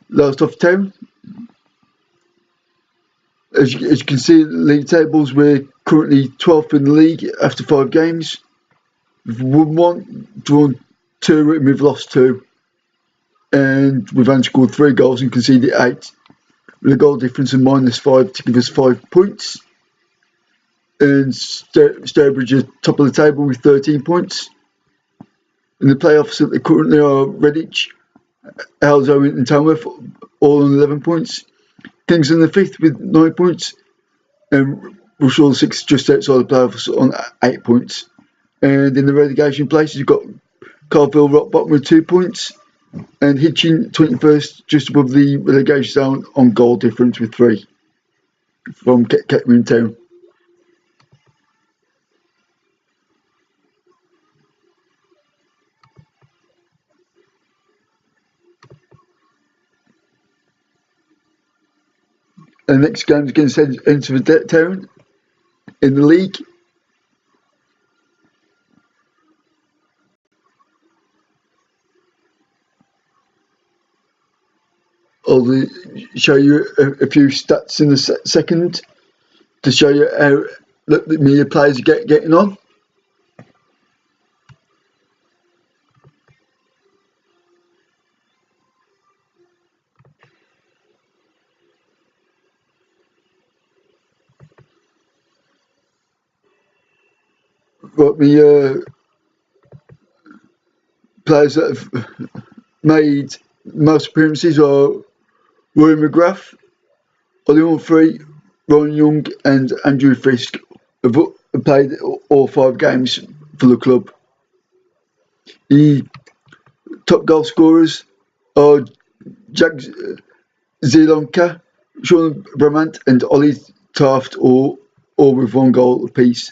Lowestoft Town. As you can see in the league tables, we're currently 12th in the league after 5 games. We've won 1, drawn 2, and we've lost 2. And we've only scored 3 goals and conceded 8. With a goal difference of -5 to give us 5 points. And Stourbridge are top of the table with 13 points. In the playoffs that they currently are Redditch, Halsey and Tamworth all on 11 points. Kingston the 5th with 9 points. And Russell 6th just outside the playoffs on 8 points. And in the relegation places, you've got Carville rock bottom with 2 points. And Hitchin 21st just above the relegation zone on goal difference with 3 from Kettering Town. And the next game is against Enfield Town in the league. I'll show you a few stats in a second to show you how the media players are getting on. Got me players that have made most appearances are Roy McGrath, Ollie Humphrey, Ryan Young and Andrew Fisk have played all 5 games for the club. The top goal scorers are Jack Zielonka, Sean Bramant and Ollie Taft, all with 1 goal apiece.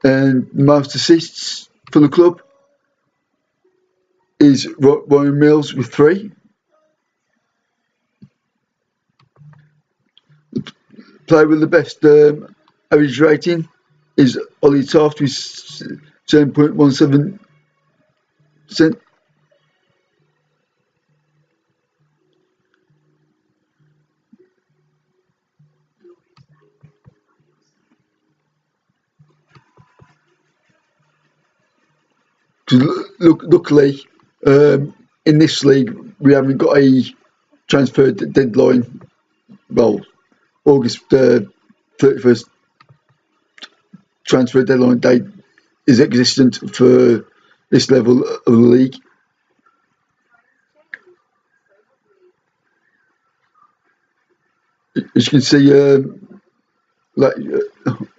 And most assists for the club is Ryan Mills with 3. The player with the best average rating is Ollie Taft with 7.17%. Luckily, in this league, we haven't got a transfer deadline. Well, August 31st transfer deadline date is existent for this level of the league. As you can see,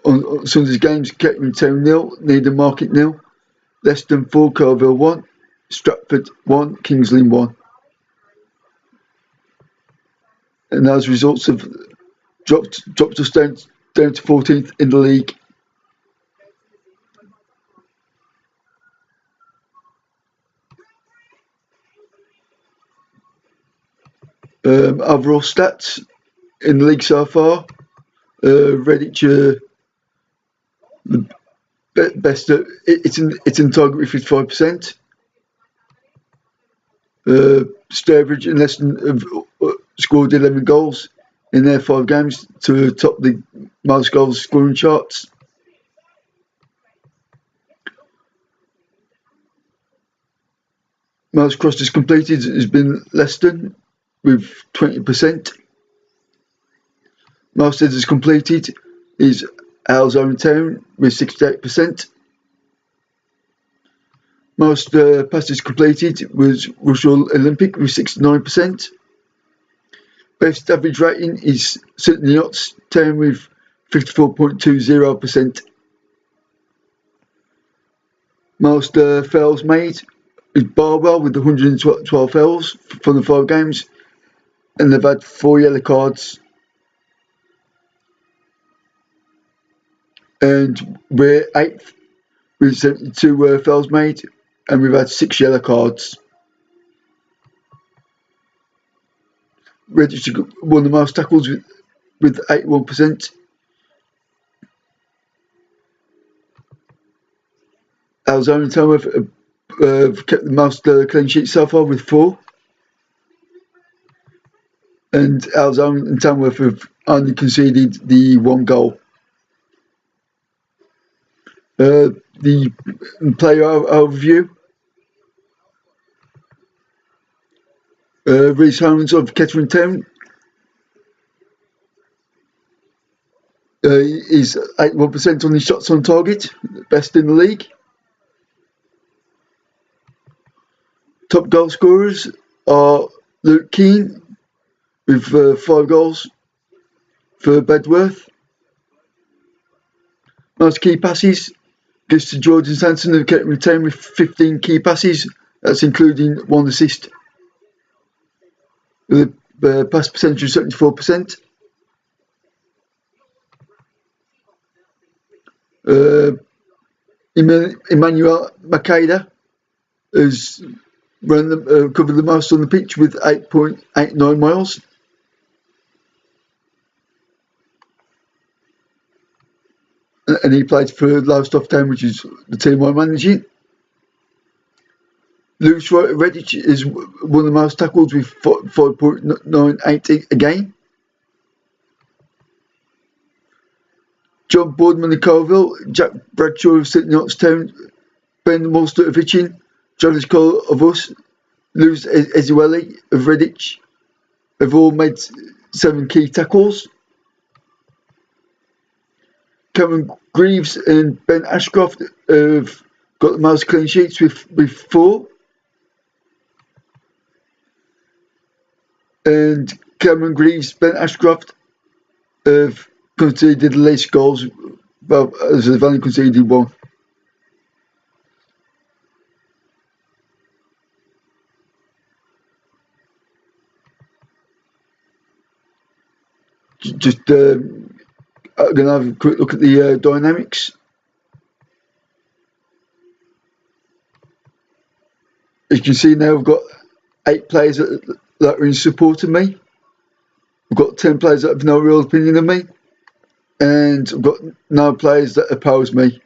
on Sunday's games, Kettering Town 0, Needham Market 0, Leicester 4, Carville 1, Stratford 1, Kingsley 1. And those results have dropped us down to 14th in the league. Overall stats in the league so far, Redditch the best. It's in target with 55%. Stourbridge and Leicester have scored 11 goals in their 5 games to top the most goals scoring charts. Most crosses completed has been Leicester with 20%. Most headers completed is Halsey Town with 68%. Most passes completed was Russell Olympic with 69%. Best average rating is St Neots Town with 54.20%. Most fouls made is Barwell with 112 fouls from the 5 games, and they've had 4 yellow cards. And we're 8th with 72 fouls made, and we've had 6 yellow cards. Registered won the most tackles with 81%. Halsey and Tamworth have kept the most clean sheets so far with 4. and Alzheimer and Tamworth have only conceded the 1 goal. The player overview. Reece Holmes of Kettering Town is 81% on his shots on target, best in the league. Top goal scorers are Luke Keane with 5 goals for Bedworth. Most key passes goes to Jordan Sanson of Kettering Town with 15 key passes. That's including 1 assist. With a pass percentage of 74%. Emmanuel Makeda has covered the most on the pitch with 8.89 miles. And he played for Lowestoft Town, which is the team I'm managing. Lewis Redditch is one of the most tackles with 5.98 a game. John Boardman of Colville, Jack Bradshaw of St Knots Town, Ben Molster of Hitchin, Jonas Cole of Us, Lewis Ezueli of Redditch have all made 7 key tackles. Cameron Greaves and Ben Ashcroft have got the most clean sheets with 4. And Cameron Greaves, Ben Ashcroft have conceded the least goals, as they've only conceded 1. Just going to have a quick look at the dynamics. As you can see now, we've got 8 players that are in support of me. We've got 10 players that have no real opinion of me. And I've got no players that oppose me,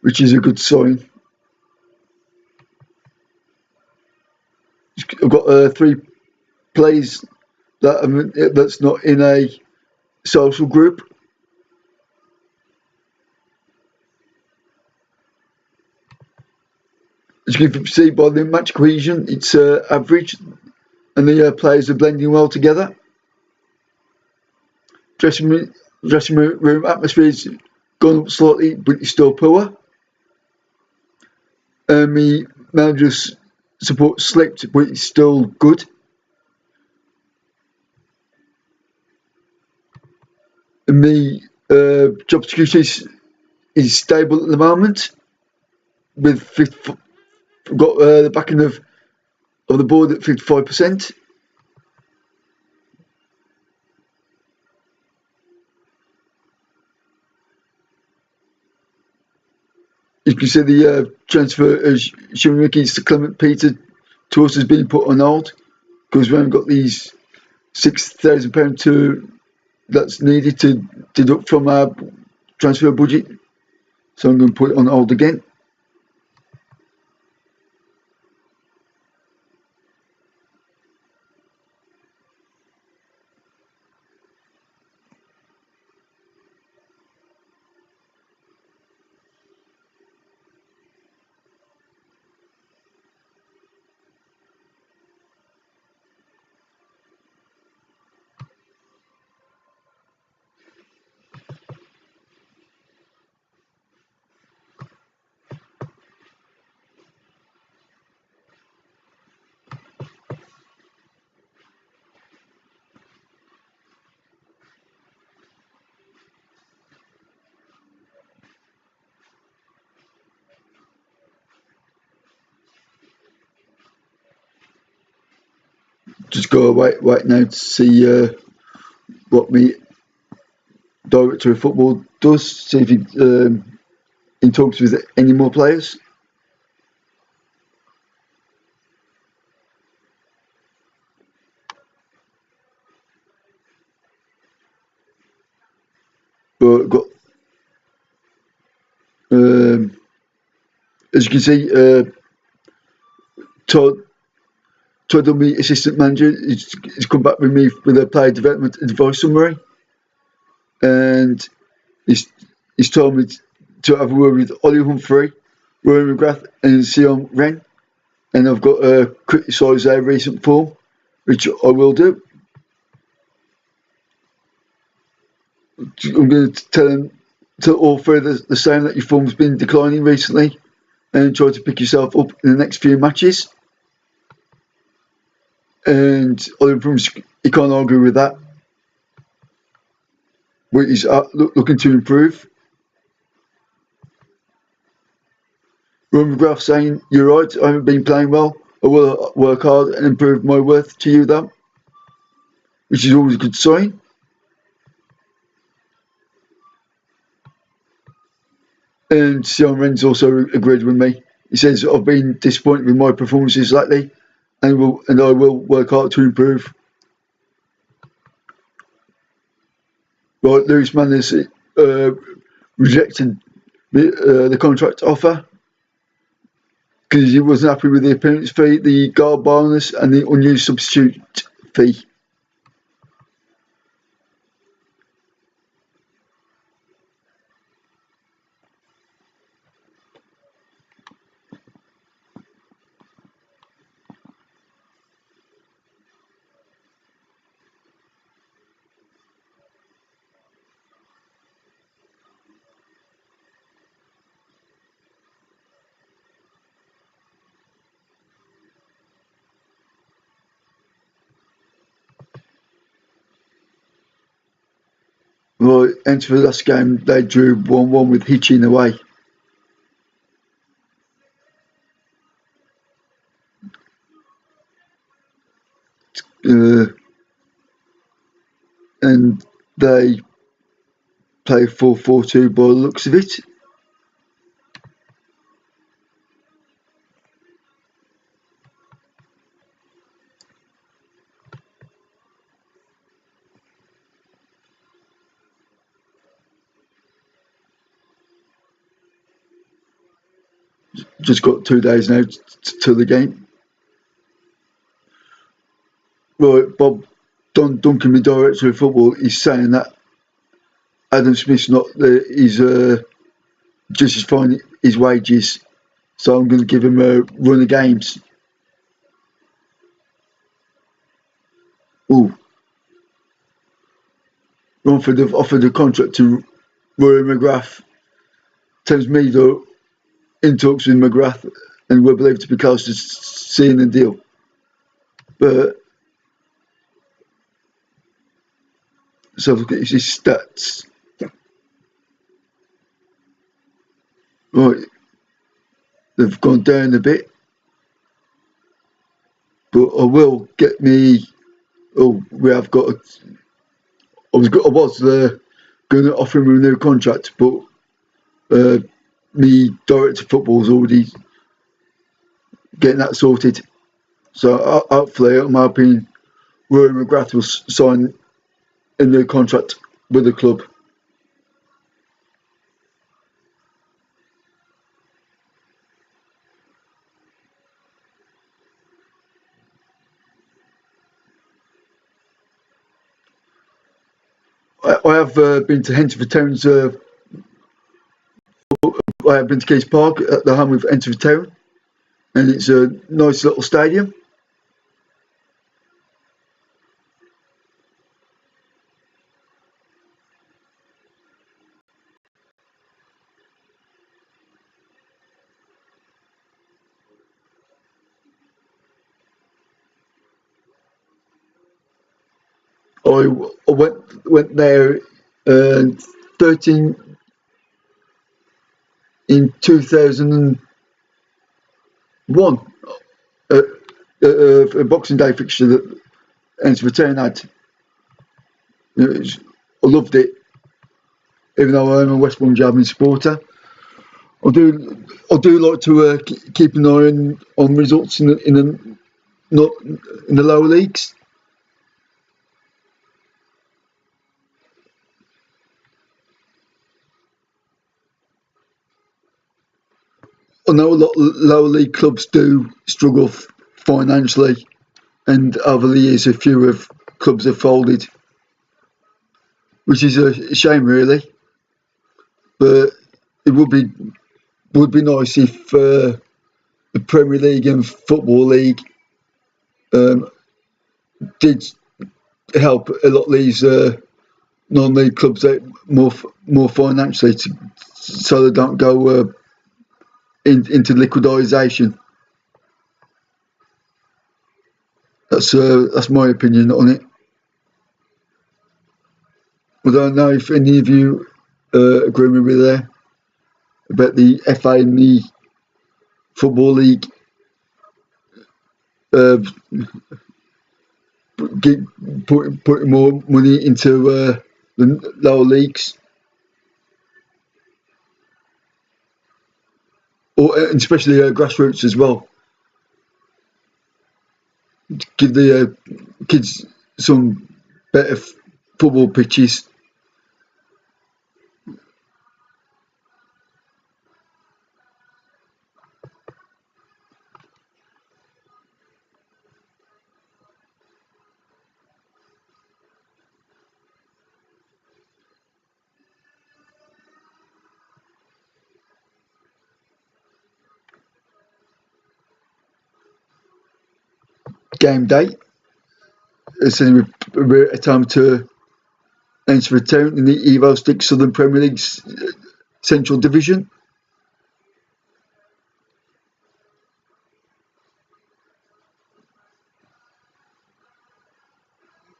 which is a good sign. I've got 3 players that's not in a social group. As you can see by the match cohesion, it's average, and the players are blending well together. Dressing room atmosphere's gone up slightly, but it's still poor. My manager's support slipped, but it's still good. And my job security is stable at the moment. With got the backing of the board at 55%. You can see the transfer of Shimoniki to Clement Peter to us has been put on hold because we haven't got these £6,000 that's needed to deduct from our transfer budget. So I'm going to put it on hold again. Just go wait now to see what my director of football does. See if he in talks with any more players. But got as you can see, Todd Todd, my assistant manager, he's come back with me with a player development advice summary, and he's told me to have a word with Ollie Humphrey, Rory McGrath, and Sion Wren, and I've got to criticise their recent form, which I will do. I'm going to tell all three the same, that your form's been declining recently, and try to pick yourself up in the next few matches. And Ollie Humphrey, he can't argue with that. But he's looking to improve. Rory McGrath saying, "You're right, I haven't been playing well. I will work hard and improve my worth to you, though," which is always a good sign. And Sion Wren's also agreed with me. He says, "I've been disappointed with my performances lately, and I will work hard to improve." Right, Lewis Manners rejected the contract offer because he wasn't happy with the appearance fee, the goal bonus, and the unused substitute fee. Right, enter the last game, they drew 1-1 with Hitchin away. And they play 4-4-2 by the looks of it. Just got 2 days now till the game. Right, Bob Duncan, the director of football, is saying that Adam Smith's not he's just as fine his wages, so I'm going to give him a run of games. Ooh, Romford have offered a contract to Rory McGrath. Tells me they're in talks with McGrath, and we're believed to be close to seeing the deal. But so look at his stats. Right, they've gone down a bit, but I will get me. Oh, we have got. I was going to offer him a new contract, but me director of football is already getting that sorted. So hopefully, I'm hoping Rory McGrath will sign a new contract with the club. I have been to Henterford Town's. I have been to Keys Park at the home of Henterford Town, and it's a nice little stadium. I went there 13 in 2001, a Boxing Day fixture that Henterford Town had. I loved it, even though I'm a West Brom Javelin supporter. I do like to keep an eye on results in the lower leagues. I know a lot of lower league clubs do struggle financially, and over the years a few of clubs have folded, which is a shame really. But it would be nice if the Premier League and Football League did help a lot of these non-league clubs out more financially, so they don't go into liquidation. That's my opinion on it. I don't know if any of you agree with me there about the FA and the Football League putting more money into the lower leagues, or especially grassroots as well. Give the kids some better football pitches. Game day. It's a time to enter a town in the Evo Stick Southern Premier League's Central Division.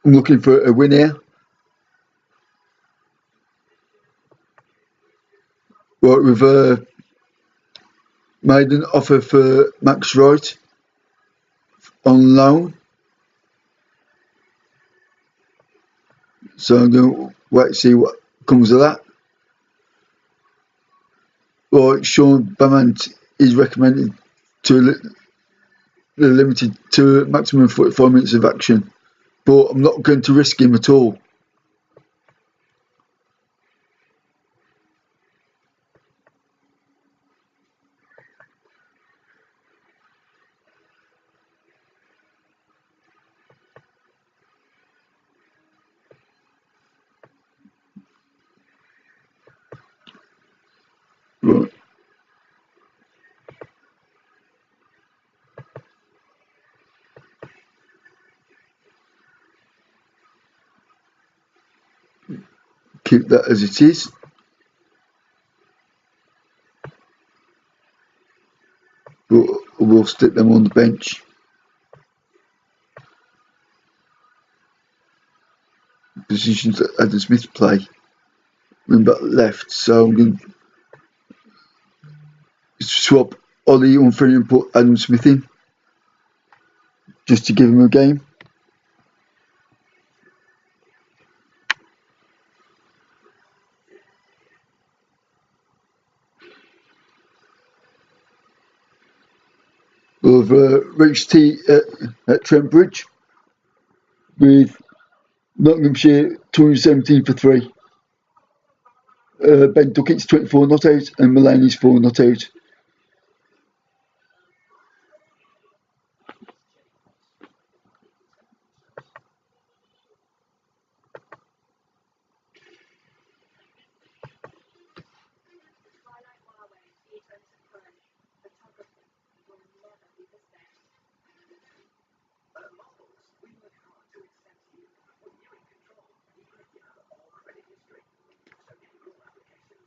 I'm looking for a win here. Right, we've made an offer for Max Wright on loan. So I'm going to wait to see what comes of that. Right, Sean Bamant is recommended to limited to maximum 45 minutes of action, but I'm not going to risk him at all. Right. Keep that as it is. But we'll stick them on the bench. Positions that Adam Smith play. Wing back left, so I'm going to swap Ollie Humphrey and put Adam Smith in, just to give him a game. We've reached tea at Trent Bridge with Nottinghamshire 217 for 3. Ben Duckett's 24 not out and Mulaney's 4 not out.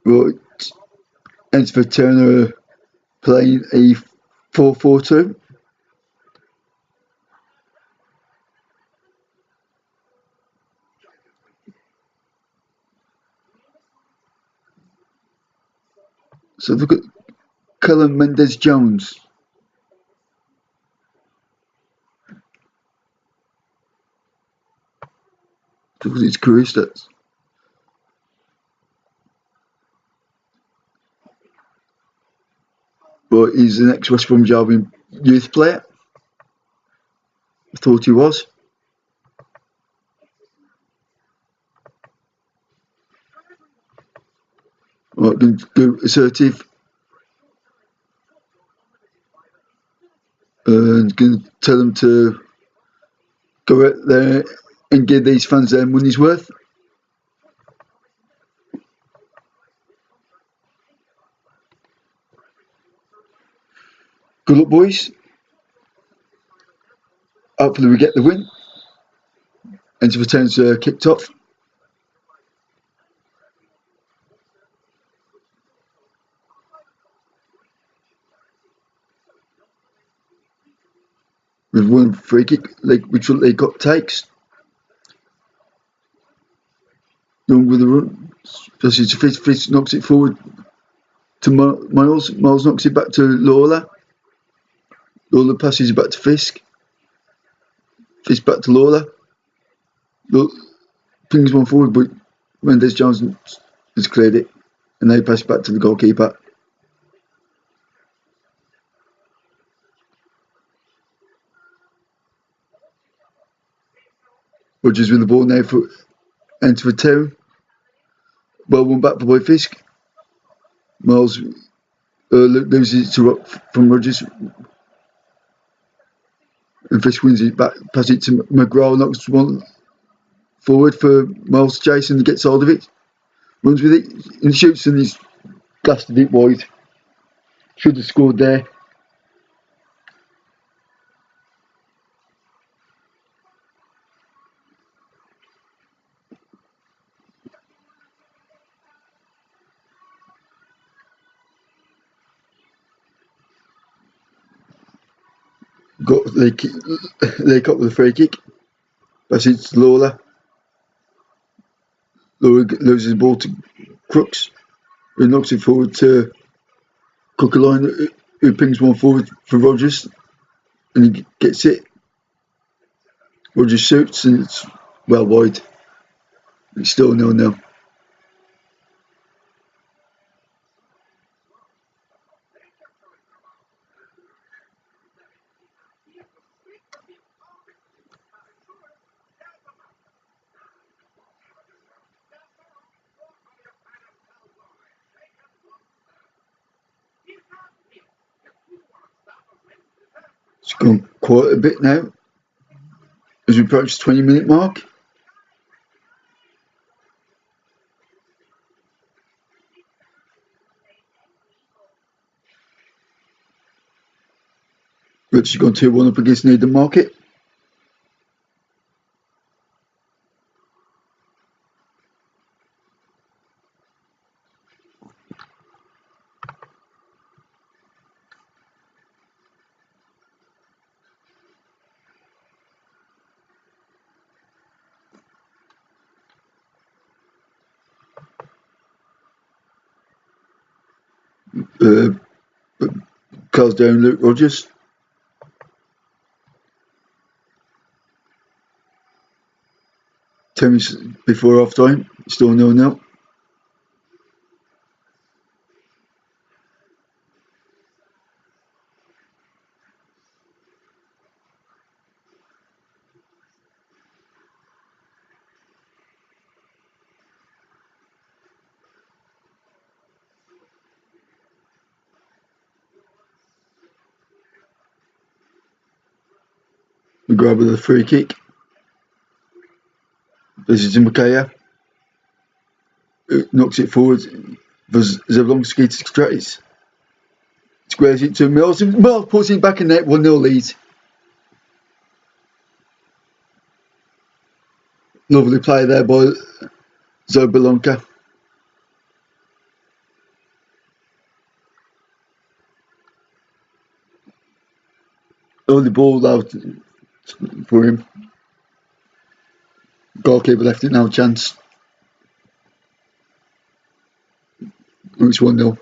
Right, Ensford Turner playing a 4-4-2. So look at Callum Mendes-Jones. Look at his career stats. Right, he's an ex-West Brom Albion youth player. I thought he was. Right, going to go assertive. And going to tell them to go out there and give these fans their money's worth. Good luck, boys. Hopefully we get the win. Enter returns kicked off. With one free kick, which they got takes. Young with the run. Especially to Fitz knocks it forward to Miles. Miles knocks it back to Lawler. Lawler passes it back to Fisk. Fisk back to Lawler. Pings one forward, but Mendes Johnson has cleared it. And they pass it back to the goalkeeper. Rodgers with the ball now for enter for two. Well, one back by Fisk. Miles loses it to from Rodgers. And Fisk wins it back, pass it to McGraw, knocks one forward for Miles to chase and gets hold of it. Runs with it and shoots and he's blasted it wide. Should have scored there. They got with a free kick. Pass it to Lawler. Lawler loses the ball to Crooks, who knocks it forward to Cookerline, who pings one forward for Rodgers, and he gets it. Rodgers shoots and it's well wide. It's still 0-0. It's gone quite a bit now as we approach the 20-minute mark. Richard's gone 2-1 up against Needham Market. Carl's down Luke Rodgers. Timmy's before half time, still 0-0. McGrath with a free kick. This is Makaya. Knocks it forward for Zablonski to Stratis. Squares it to Mills. Mills puts it back in net, 1-0 lead. Lovely play there by Zobalonka. Only ball out for him. Goalkeeper left it no chance. It's 1-0.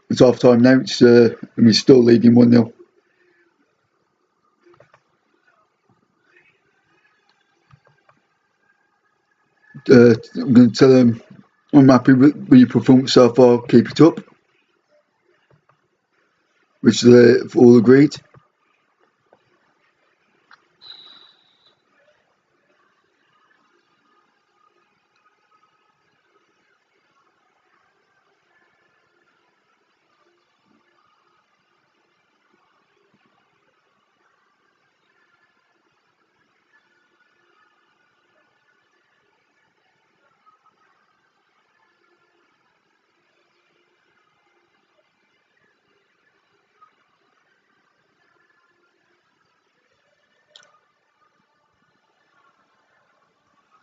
It's half time now. And we're still leading 1-0. I'm going to tell them I'm happy with your performance so far. Keep it up, which they've all agreed.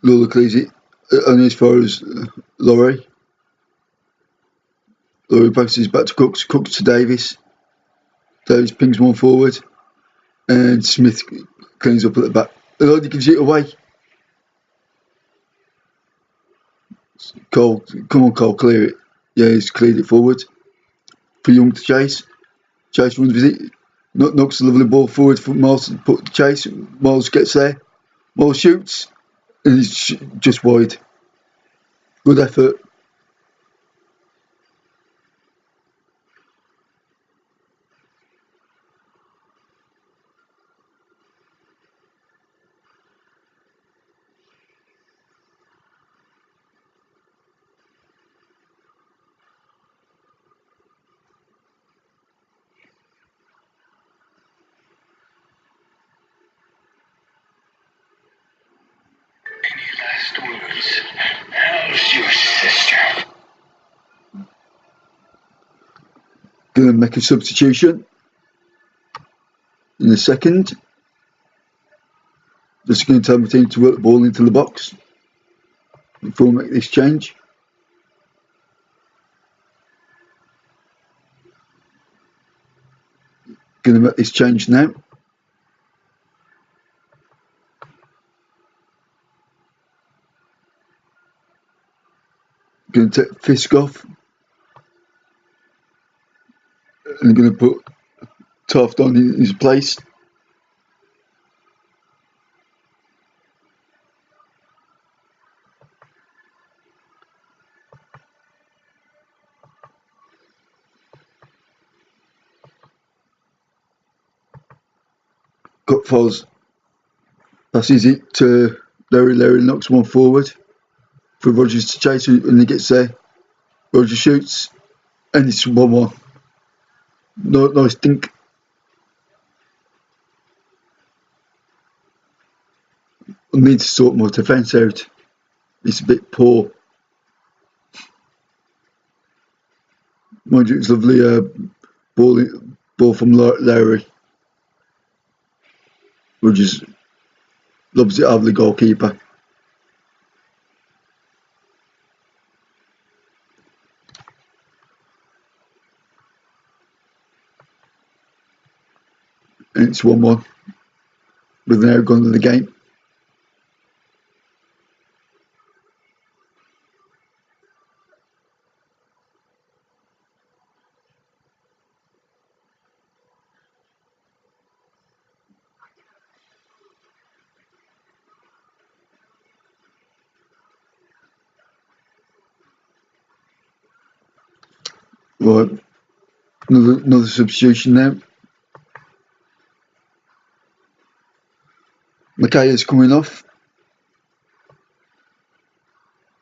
Lola clears it only as far as Laurie. Laurie passes back to Cooks. Cooks to Davis. Davis pings one forward. And Smith cleans up at the back. Elodie gives it away. Cole, come on, Cole, clear it. Yeah, he's cleared it forward. For Young to chase. Chase runs with it. Knocks a lovely ball forward for Miles to put the chase. Miles gets there. Miles shoots. And he's just wide. Good effort. Last words. How's your sister? Gonna make a substitution in a second. Just going to tell my team to work the ball into the box before we make this change. Going to make this change now. Going to take Fisk off. And I'm going to put Taft on in his place. Got Foz. Passes it to Larry. Larry knocks one forward for Rogers to chase when he gets there. Rogers shoots. And it's 1-1. Nice dink. I need to sort my defence out. It's a bit poor. Mind you, it's lovely ball from Larry. Rogers lobs it out of the goalkeeper. And it's 1-1. With an hour gone in the game. Right, another substitution now. Makaya's coming off.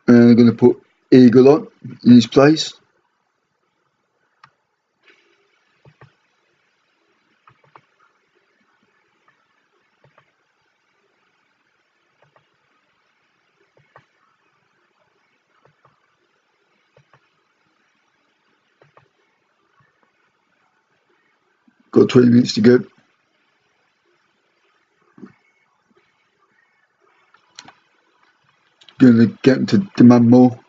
And I'm going to put Eagle on in his place. Got 20 minutes to go. Going to get him to demand more.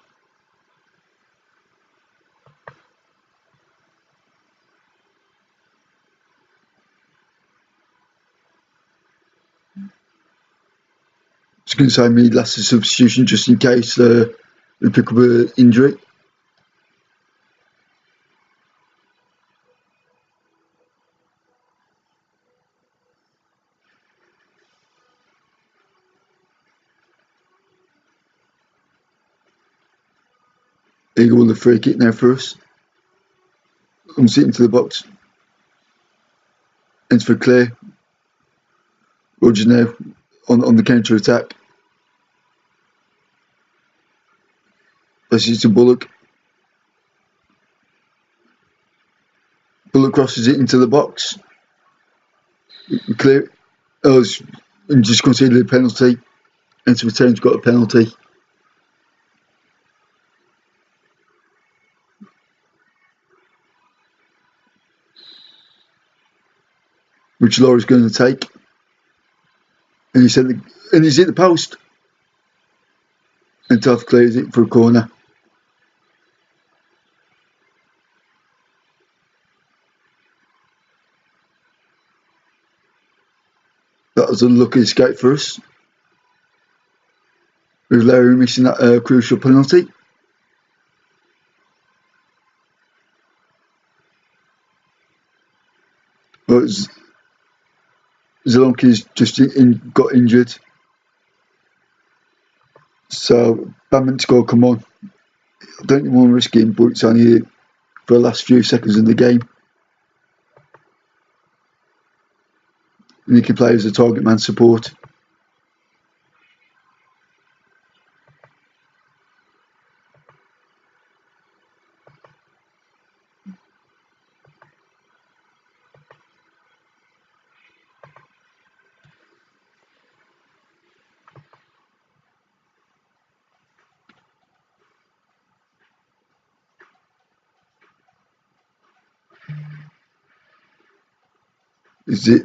Just going to say me last substitution just in case we pick up an injury. Eagle with a free kick now for us. I'm sitting to the box. Ends for Claire. Rogers now on the counter attack. Passes to Bullock. Bullock crosses it into the box. Clear. Oh, and just conceded a penalty. Ends return's got a penalty. Which Laura's going to take. And he's hit the post. and Tough clears it for a corner. That was a lucky escape for us, with Larry missing that crucial penalty. But Zelonki's just got injured, so Badminton's got to come on. I don't want to risk him, but it's only for the last few seconds in the game. And he can play as a target man support.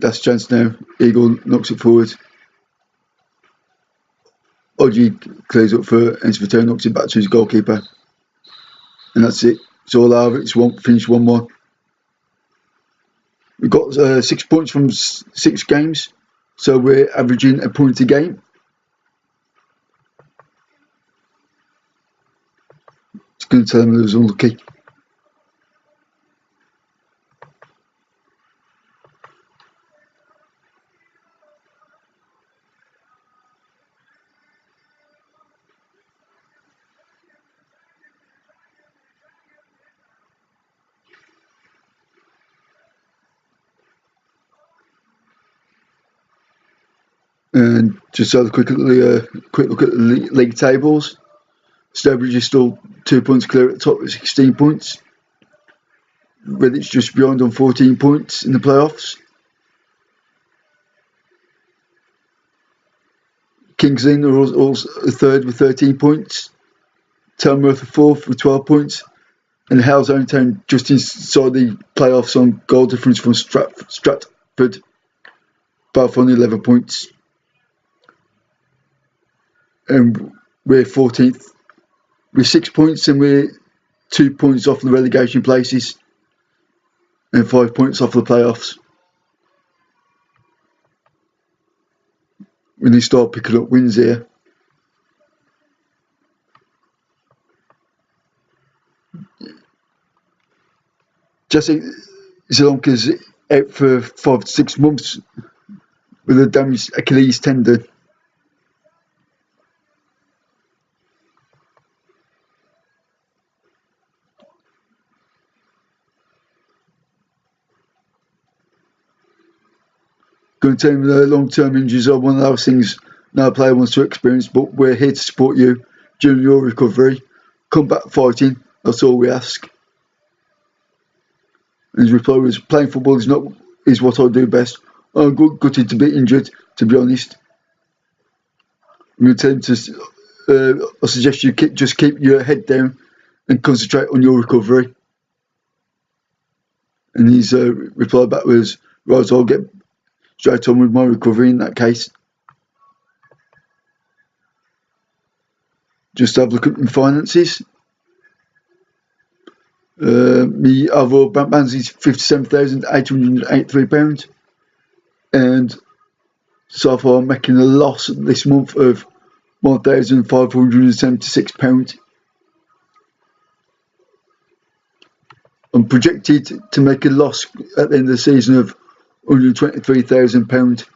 That's chance now. Eagle knocks it forward. Oji clears up for Ensvito, knocks it back to his goalkeeper. And that's it. It's all over. It's finished 1-1. We've got 6 points from 6 games, so we're averaging a point a game. It's going to tell them it was unlucky. And just have a quick look at the league tables. Stourbridge is still 2 points clear at the top with 16 points. Redditch's just behind on 14 points in the playoffs. Kings Lynn are also third with 13 points. Tamworth are fourth with 12 points. And Hale's Own Town just inside the playoffs on goal difference from Stratford, both on 11 points. And we're 14th with 6 points, and we're 2 points off the relegation places and 5 points off the playoffs. We need to start picking up wins here. Jesse Zelonka's out for 5 to 6 months with a damaged Achilles tendon. Going to tell him the long-term injuries are one of those things no player wants to experience, but we're here to support you during your recovery. Come back fighting, that's all we ask. And his reply was, playing football is what I do best. I'm gutted to be injured, to be honest. I'm going to tell him to, I suggest you just keep your head down and concentrate on your recovery. And his reply back was, right, I'll get straight on with my recovery in that case. Just have a look at my finances. My overall bank balance is £57,883, and so far I'm making a loss this month of £1,576. I'm projected to make a loss at the end of the season of £123,000.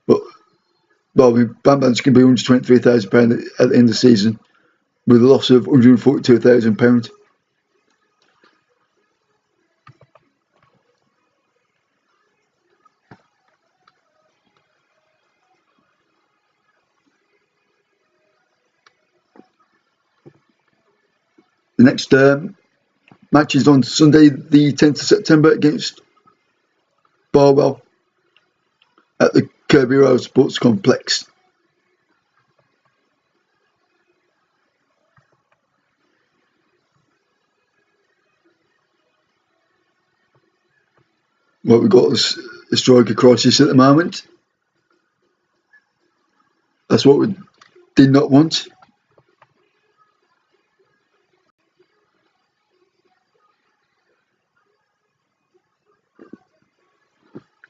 Well, my bank balance can be £123,000 at the end of the season, with a loss of £142,000. The next match is on Sunday, the 10th of September, against Barwell at the Kirby Road Sports Complex. Well, we've got a striker crisis at the moment. That's what we did not want.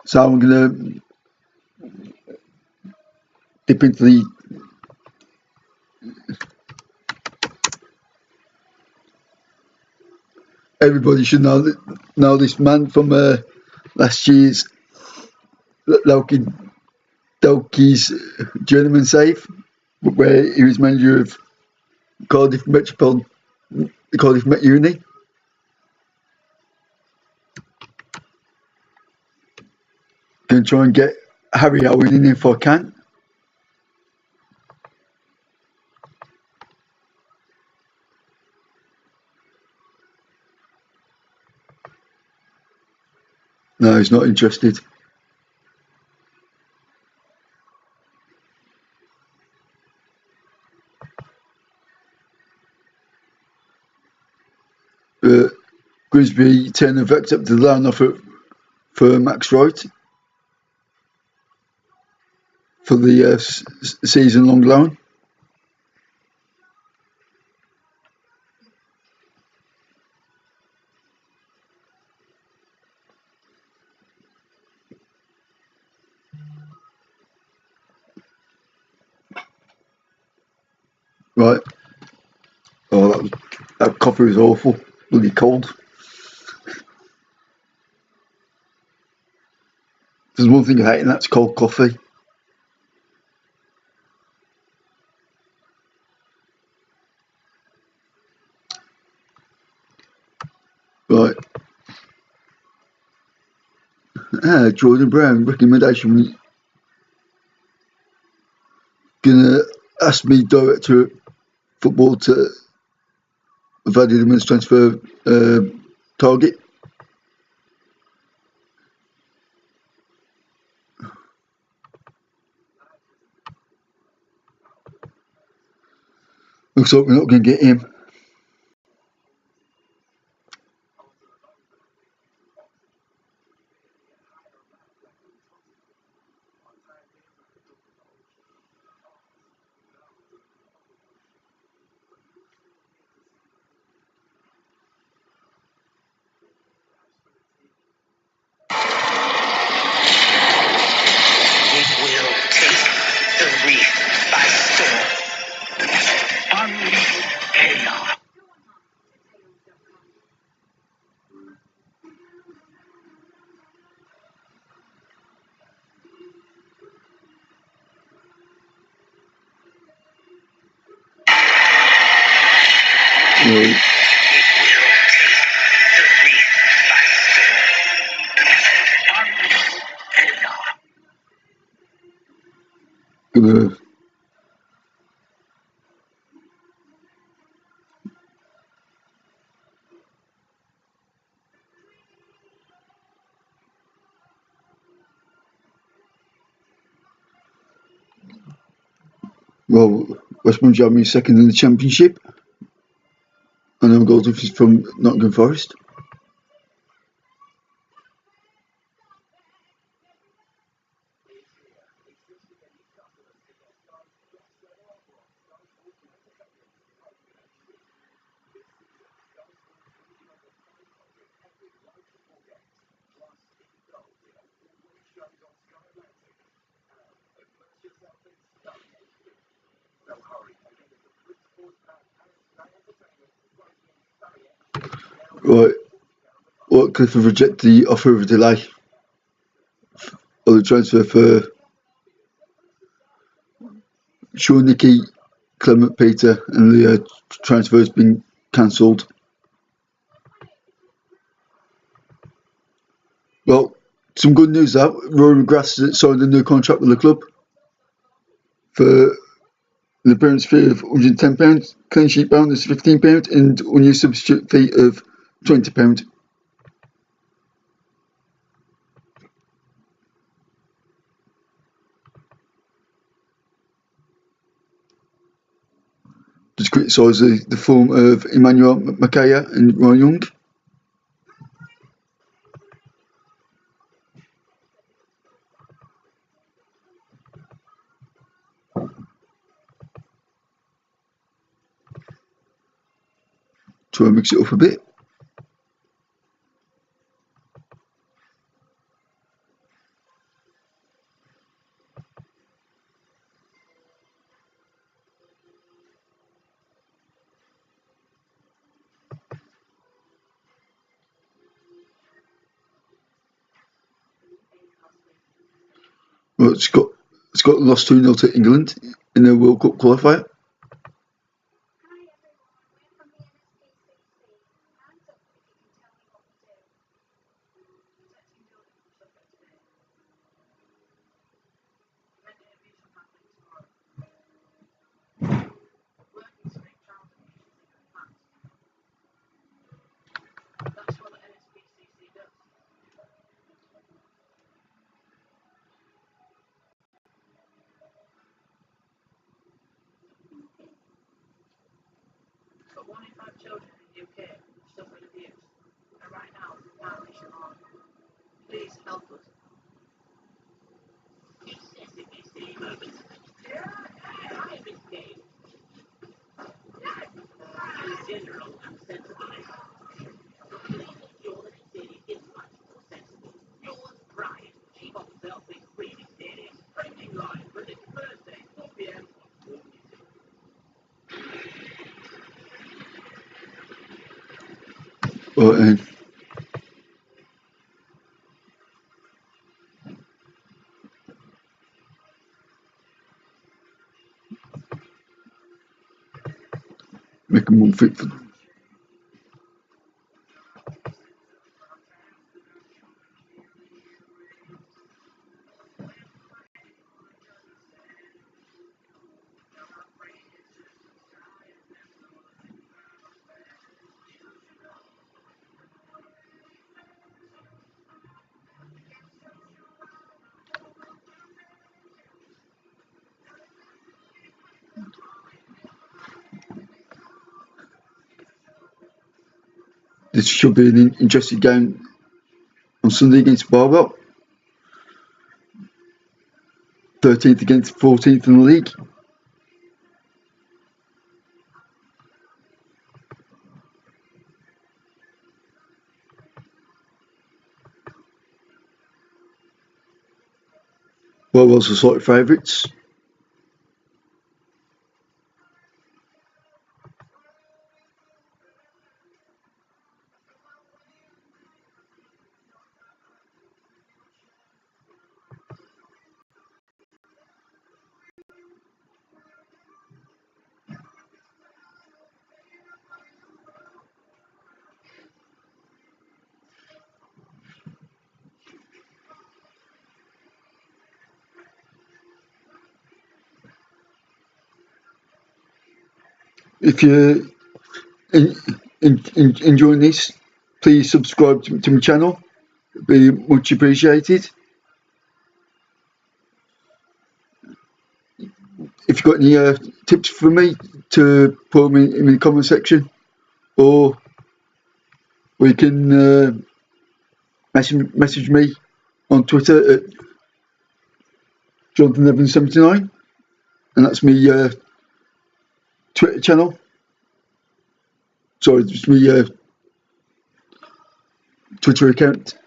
So I'm going to dip into the everybody should know this man from last year's Loki's journeyman save, where he was manager of Cardiff Metropole, Cardiff Met Uni. Going to try and get Harry Owen in if I can. No, he's not interested. But Grimsby Turner have accepted the loan offer for Max Wright for the season-long loan. Right. Oh, that coffee was awful. Bloody cold. There's one thing I hate, and that's cold coffee. Right. Jordan Brown, recommendation. Gonna ask me, director of football, to have added him as transfer target. Looks like we're not going to get him. We will take the reef by storm. Unleash chaos. Right. Gonna well, West Bromwich have me second in the Championship, and I'm goal difference from Nottingham Forest. Right. What Cliff have rejected the offer of a delay of the transfer for Sean Nicky, Clement Peter, and the transfer has been cancelled. Well, some good news out. Rory McGrath has signed a new contract with the club for an appearance fee of £110, clean sheet bonus £15, and unused substitute fee of £20. Just criticise the form of Emmanuel Makaya and Ryan Young. Try and mix it up a bit. Well, Scotland lost 2-0 to England in the World Cup qualifier. But 1 in 5 children in the UK suffer abuse, and right now we can't reach them all. Please help us. I misbehaved. In general, I'm sensible. You're steady is much more sensible. Yours, Brian, chief officer of this really steady, trending line for this Thursday, 4 p.m. Right then. Make them all fit for This should be an interesting game on Sunday against Barwell. 13th against 14th in the league. Barwell's are slight favourites. If you're enjoying this, please subscribe to my channel. It'd be much appreciated. If you've got any tips for me, to put them in the comment section, or you can message me on Twitter at Jonathan1179, and that's my Twitter channel. Sorry, it's my Twitter account.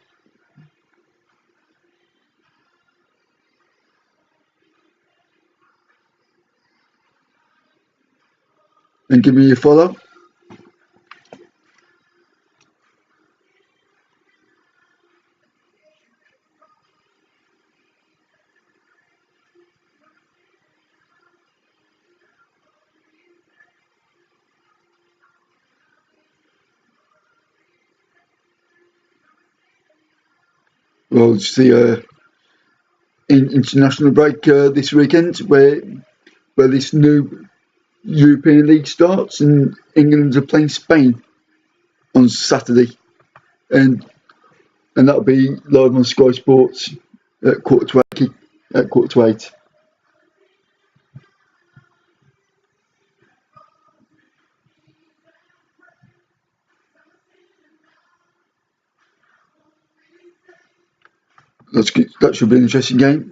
And give me a follow. Well, it's the international break this weekend, where this new European League starts, and England are playing Spain on Saturday, and that'll be live on Sky Sports at quarter to 8. That's good. That should be an interesting game.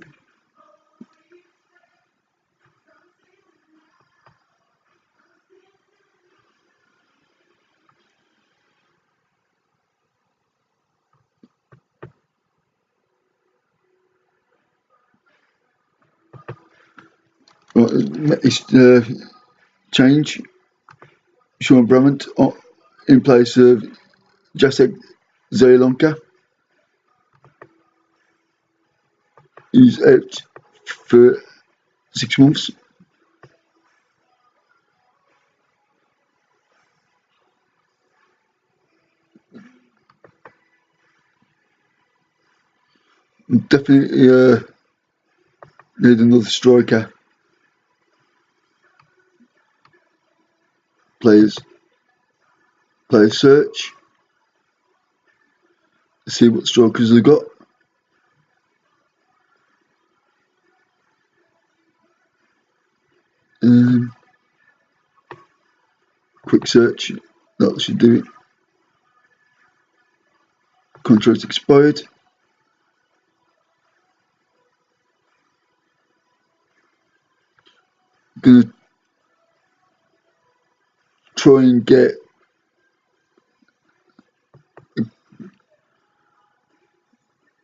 Right, it's change Sean Brummett in place of Jacek Zaylanka. He's out for 6 months. Definitely need another striker. Player search. See what strikers they've got. Quick search. That should do it. Contract expired. Gonna try and get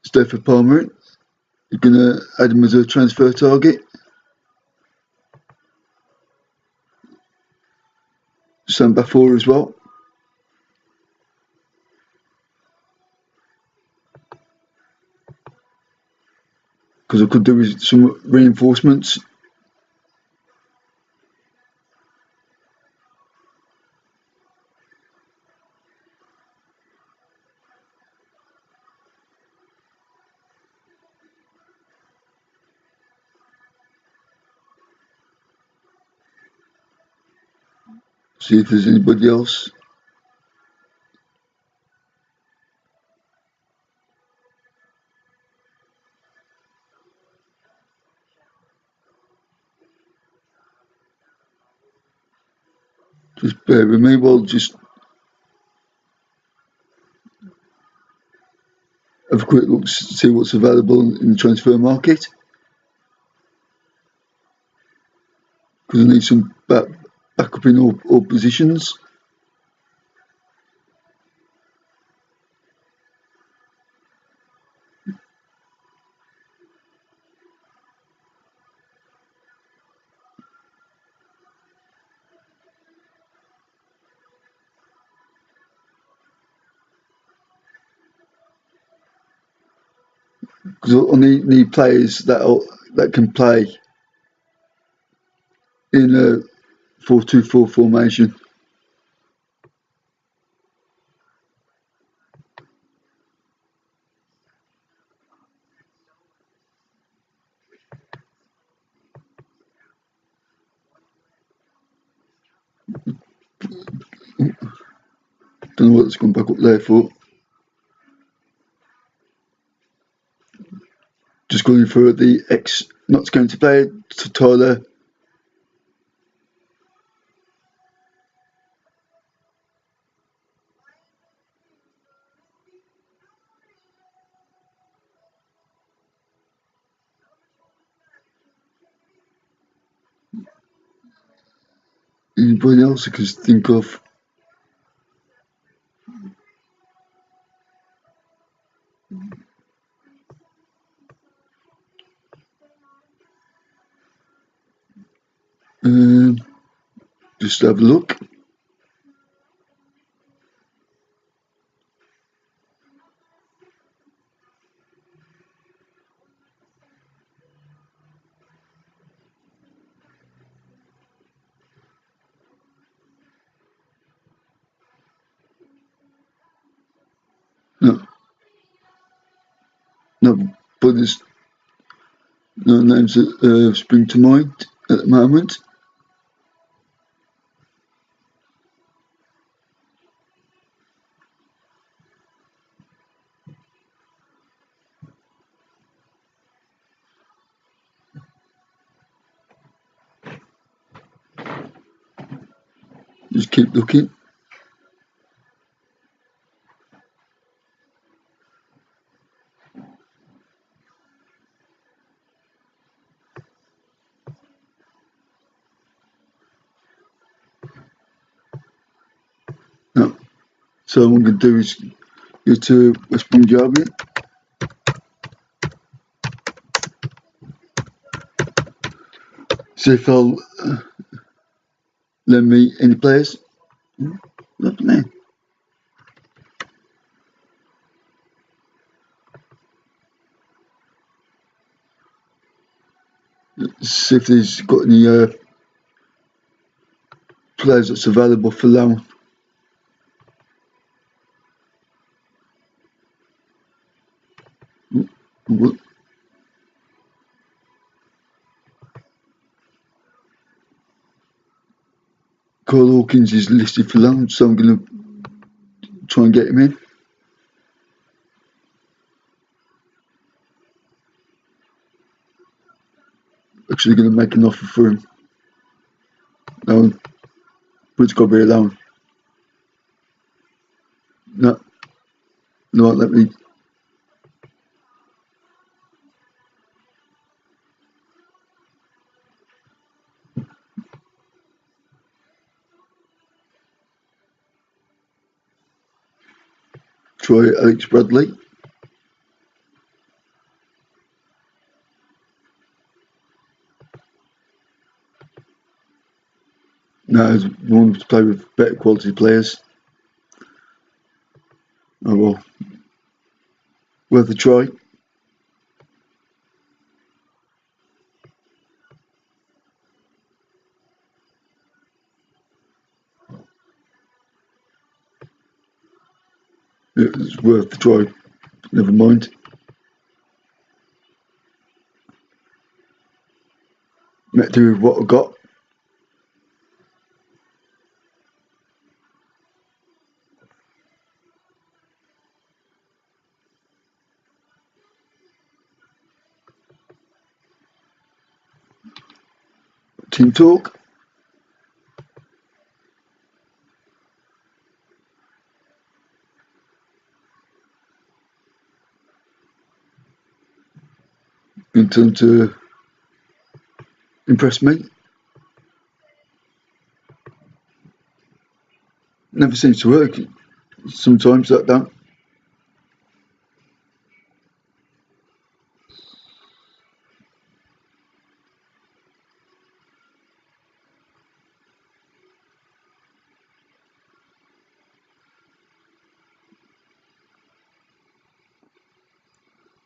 Stafford Palmer in. You're gonna add him as a transfer target. Sam Bafor as well. Because I could do with some reinforcements. See if there's anybody else. Just bear with me while just have a quick look to see what's available in the transfer market. Because I need some backup in all positions. Because I need players that can play in a 4-2-4 formation. Don't know what it's gone back up there for. Just going for the X not going to play to Tyler. Anybody else I can think of? Just have a look. No, but there's no names that spring to mind at the moment. Just keep looking. No. So what I'm going to do is go to West Punjabi. See if they'll lend me any players. Look at that. See if he's got any players that's available for loan. Carl Hawkins is listed for loan, so I'm going to try and get him in. Actually going to make an offer for him. Loan. But it's got to be a loan. No. No, let me. Try Alex Bradley. No, I want to play with better quality players. Oh well. Worth a try. It's worth a try. Never mind. Met do with what I got. Team talk. In turn to impress me. Never seems to work. Sometimes that don't.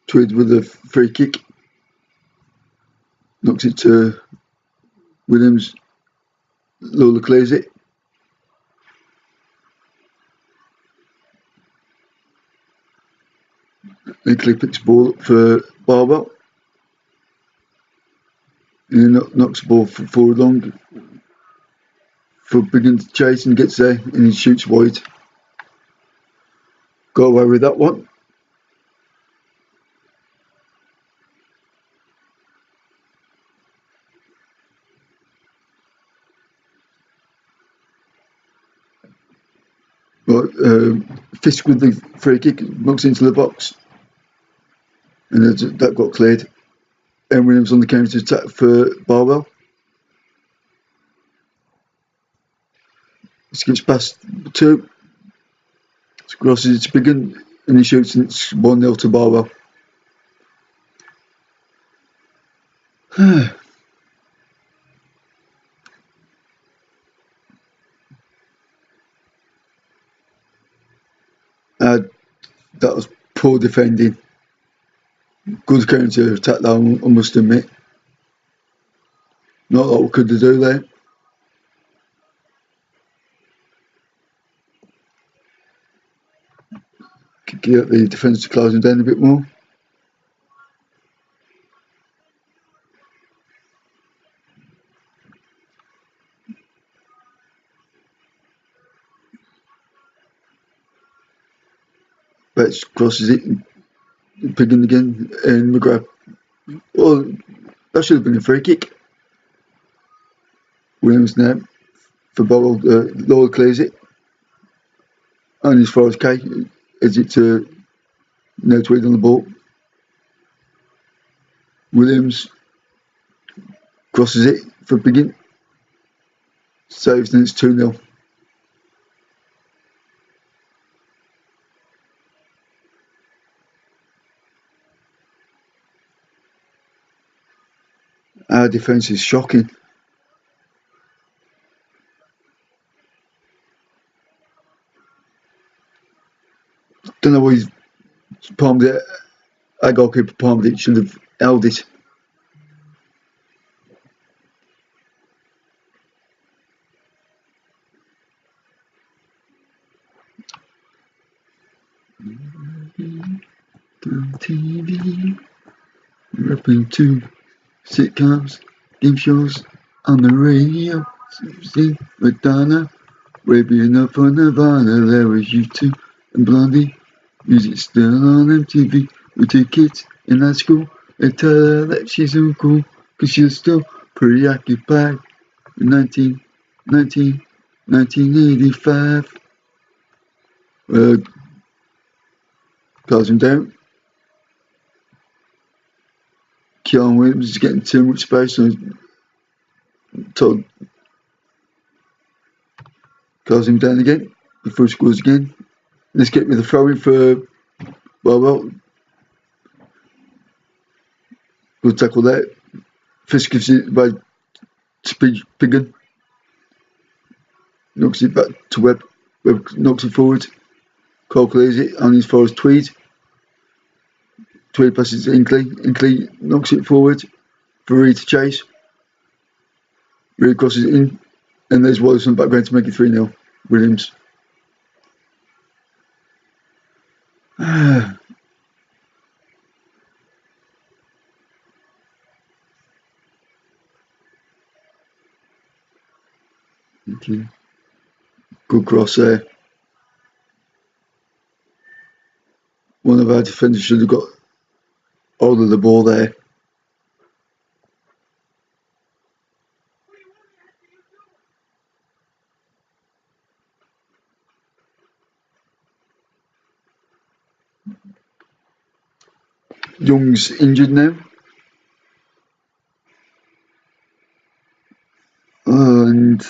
Tweed with a free kick. Knocks it to Williams. Lola clears it. Nickley picks the ball up for Barwell. And he knocks the ball forward long for Biggin to chase and gets there and he shoots wide. Got away with that one. Right, Fisk with the free kick, knocks into the box. And that got cleared. And Williams on the counter attack for Barwell. Skips past 2. Crosses it to Biggin and he shoots and it's 1-0 to Barwell. That was poor defending. Good counter attack though, I must admit. Not a lot we could do there. Could get the defence to close him down a bit more. Betts crosses it, Piggin again, and McGrath. Well, that should have been a free kick. Williams now for Burrell. Lloyd clears it. Only as far as K. Is it to no Tweed on the ball. Williams crosses it for Piggin. Saves and it's 2-0. Our defence is shocking. Don't know why he's palmed it. Our goalkeeper palmed it. Should have held it. TV, rapping to sitcoms, game shows on the radio. See Madonna, raping up on Nirvana. There was U2 and Blondie. Music still on MTV. With two kids in high school. They tell her that she's uncool, cause she's still preoccupied in 1985. Calls him down. Keon Williams is getting too much space, so told calls him down again before he scores again. Let's get with the throw in for well, good tackle there. Fisk gives it by Piggin. Knocks it back to Webb. Webb knocks it forward. Cole clears it on his far as Tweed. Tweed passes to Inkley. Inkley knocks it forward for Reed to chase. Reed crosses it in. And there's Wallace on the background to make it 3-0. Williams. Okay. Good cross there. One of our defenders should have got hold of the ball there. Young's injured now. And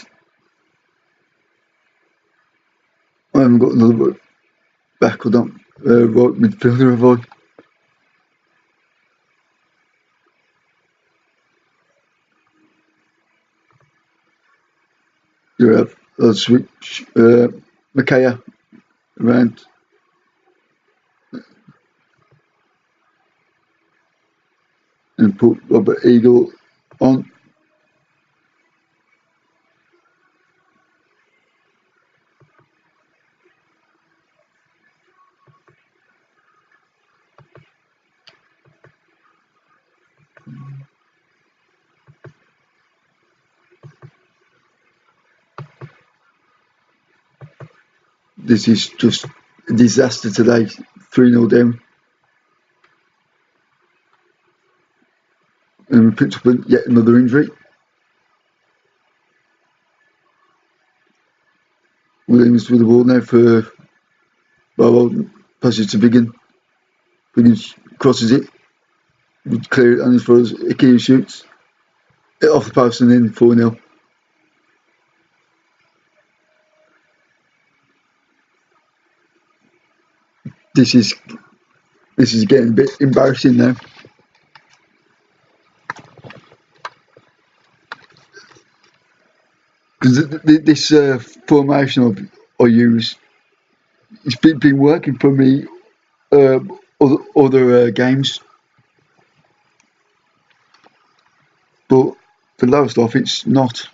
I haven't got another back or down right midfielder, have I? Yeah, I'll switch Makaya around. And put Robert Eagle on. This is just a disaster today. 3-0 down. And we picked up yet another injury. Williams with the ball now for passes to Biggin. Biggin crosses it. Would clear it on as far as Ikea shoots. It off the post and in 4-0. This is getting a bit embarrassing now. Because this formation I use, it's been working for me other games, but for Lowestoft it's not.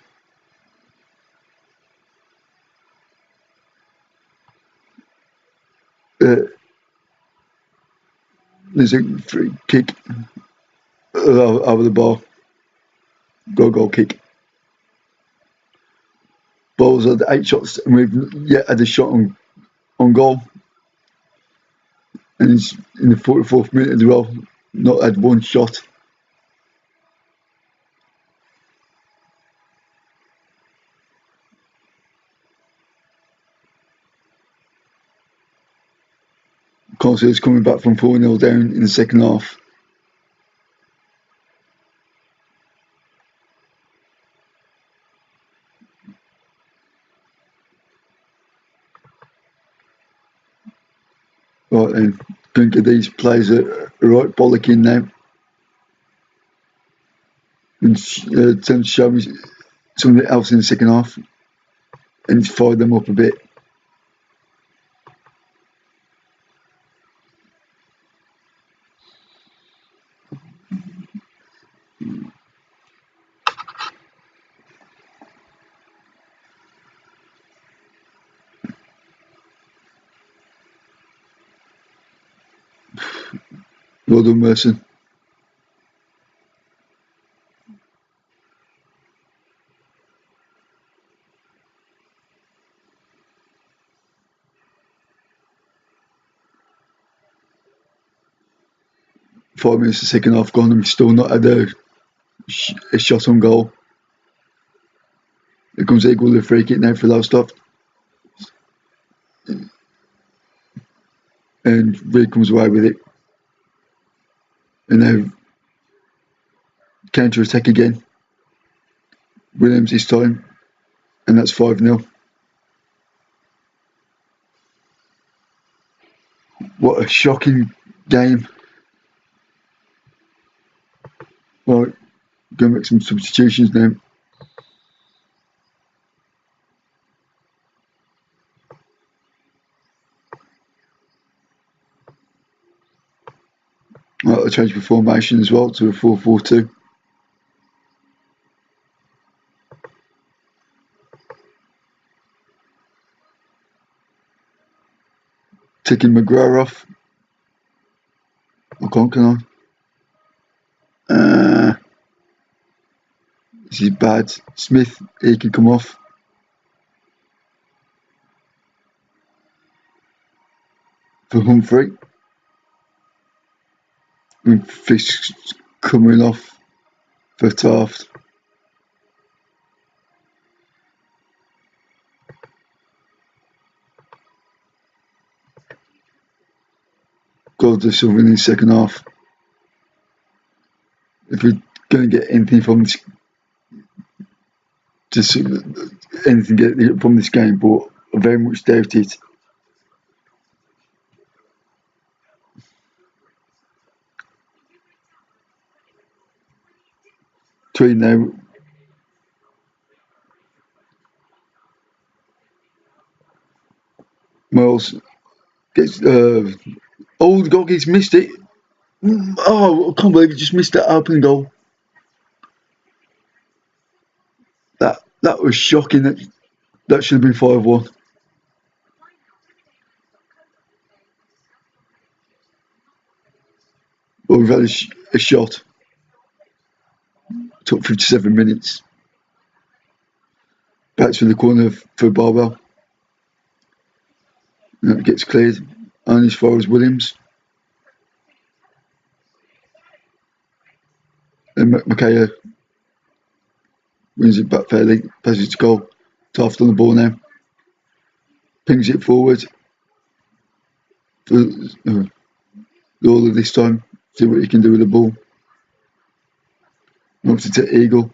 There's a free kick over the bar, goal kick. Balls had 8 shots and we've yet had a shot on goal. And it's in the 44th minute of the roll, not had one shot. Concert's coming back from 4-0 down in the second half. Right then, think of these players are right bollocking now. And tend to show me something else in the second half and fire them up a bit. Well done, Merson. Five minutes the second half gone and we've still not had a shot on goal. Here comes Eagle with a free kick now for Lowestoft. And Reed comes away with it. And now counter attack again. Williams this time. And that's 5-0. What a shocking game. Right, going to make some substitutions now. Right, I'll change the formation as well to a 4-4-2. Taking McGrath off. I can't, can I? This is bad. Smith, he can come off. For Humphrey. And Fish coming off for Taft. Got to do something in the second half. If we're going to get anything from this, just anything get from this game, but I very much doubt it. Between now, Miles gets oh, the goal gets missed it. Oh, I can't believe he just missed that open goal. That was shocking. That should have been 5-1. Well, we've had a shot. Took 57 minutes. Back to the corner for Barwell. And that gets cleared. And as far as Williams. And Makaya wins it back fairly. Passes to goal. Taft on the ball now. Pings it forward. For all of this time. See what he can do with the ball. Knocks it to Eagle.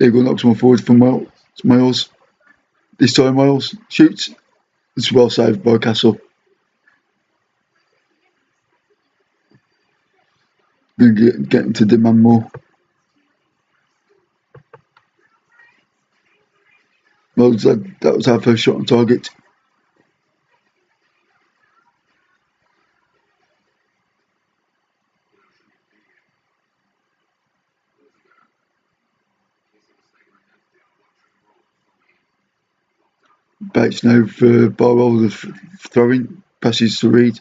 Eagle knocks one forward for Miles. This time Miles shoots. It's well saved by Castle. Getting to demand more. Well, that was our first shot on target. Bates now for Barwell, the throwing, passes to Reed.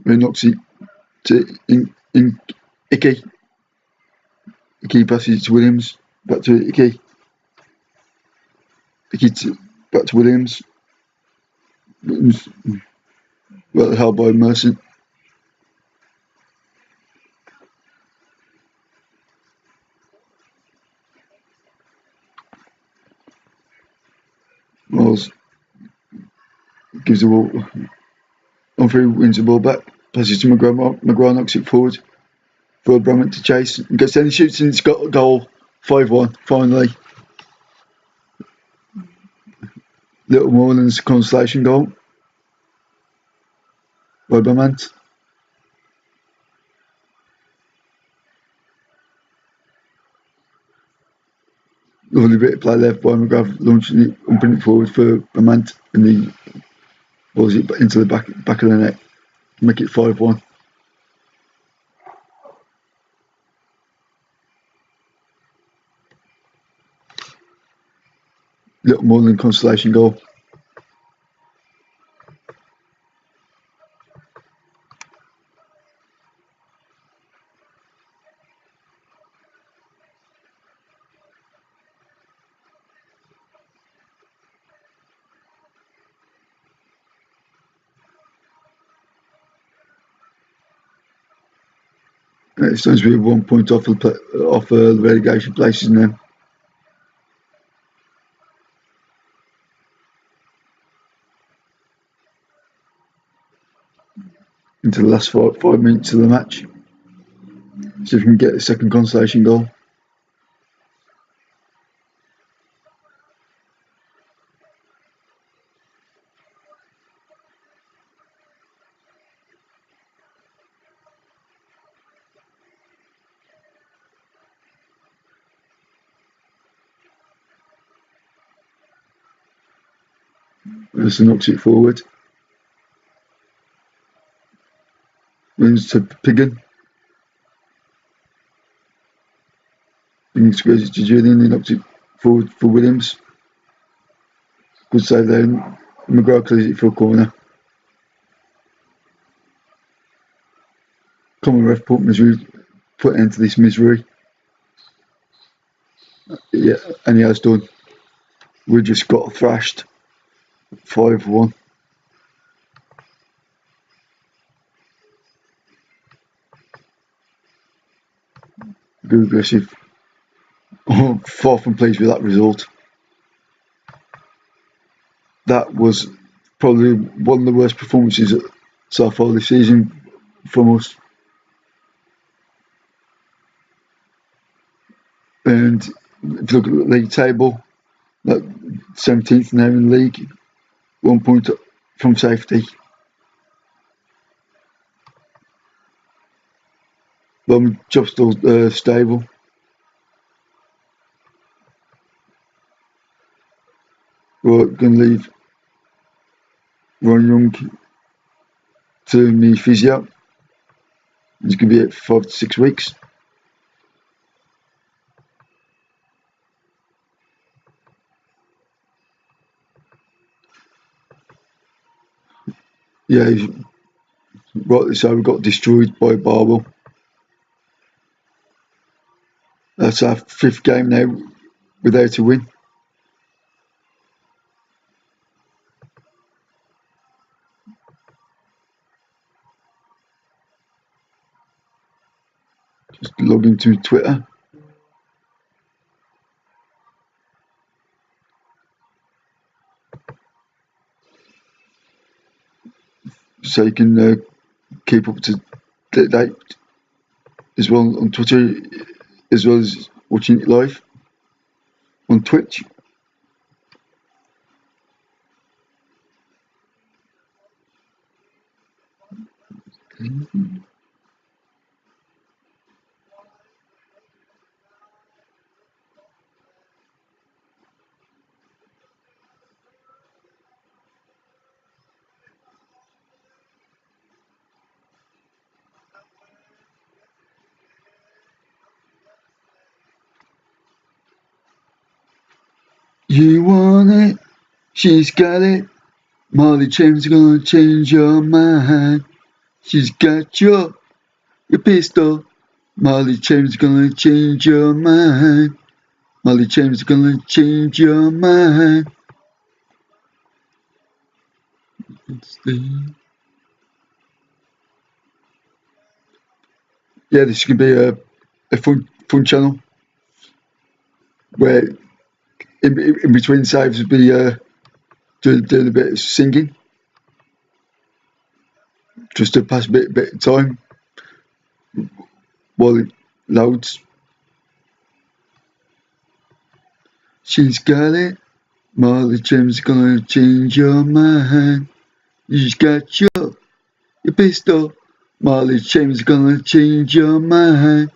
Reed knocks it to Icky. Icky passes to Williams. Back to Icky. Back to Williams. Well held by Merson. Miles gives the ball. Humphrey wins the ball back. Passes to McGrath. McGrath knocks it forward for Bramwell to chase. Gets then he shoots and it's got a goal. 5-1 finally. Little more than a consolation goal by Bamant. Lovely bit of play left by McGrath, launching it and putting it forward for Bamant, and he balls it into the back of the net. Make it 5-1. Little more than consolation goal. It seems to be 1 point off the relegation places now. Into the last 5 minutes of the match. See if we can get a second consolation goal. Wilson knocks it forward. Wins to Piggin. Piggin squares it to Julian. He knocks it forward for Williams. Good save there. McGrath clears it for a corner. Common ref put an end to this misery. Yeah, and he has done. We just got thrashed 5-1. Good aggressive. Oh, far from pleased with that result. That was probably one of the worst performances so far this season from us. And if you look at the league table, 17th now in the league, 1 point from safety. Job's still stable. We're going to leave Ron Young to me physio. He's going to be here for 5 to 6 weeks. Yeah, rightly so. We got destroyed by Barwell. That's our 5th game now without a win. Just log into Twitter. So you can keep up to date as well on Twitter, as well as watching it live on Twitch. You want it, she's got it. Molly James gonna change your mind. She's got your pistol. Molly James gonna change your mind. Molly James gonna change your mind. Yeah, this could be a fun channel where in between saves would be doing a bit of singing, just to pass a bit of time while it loads. She's got it. Molly James gonna change your mind. She's got your pistol. Molly James gonna change your mind.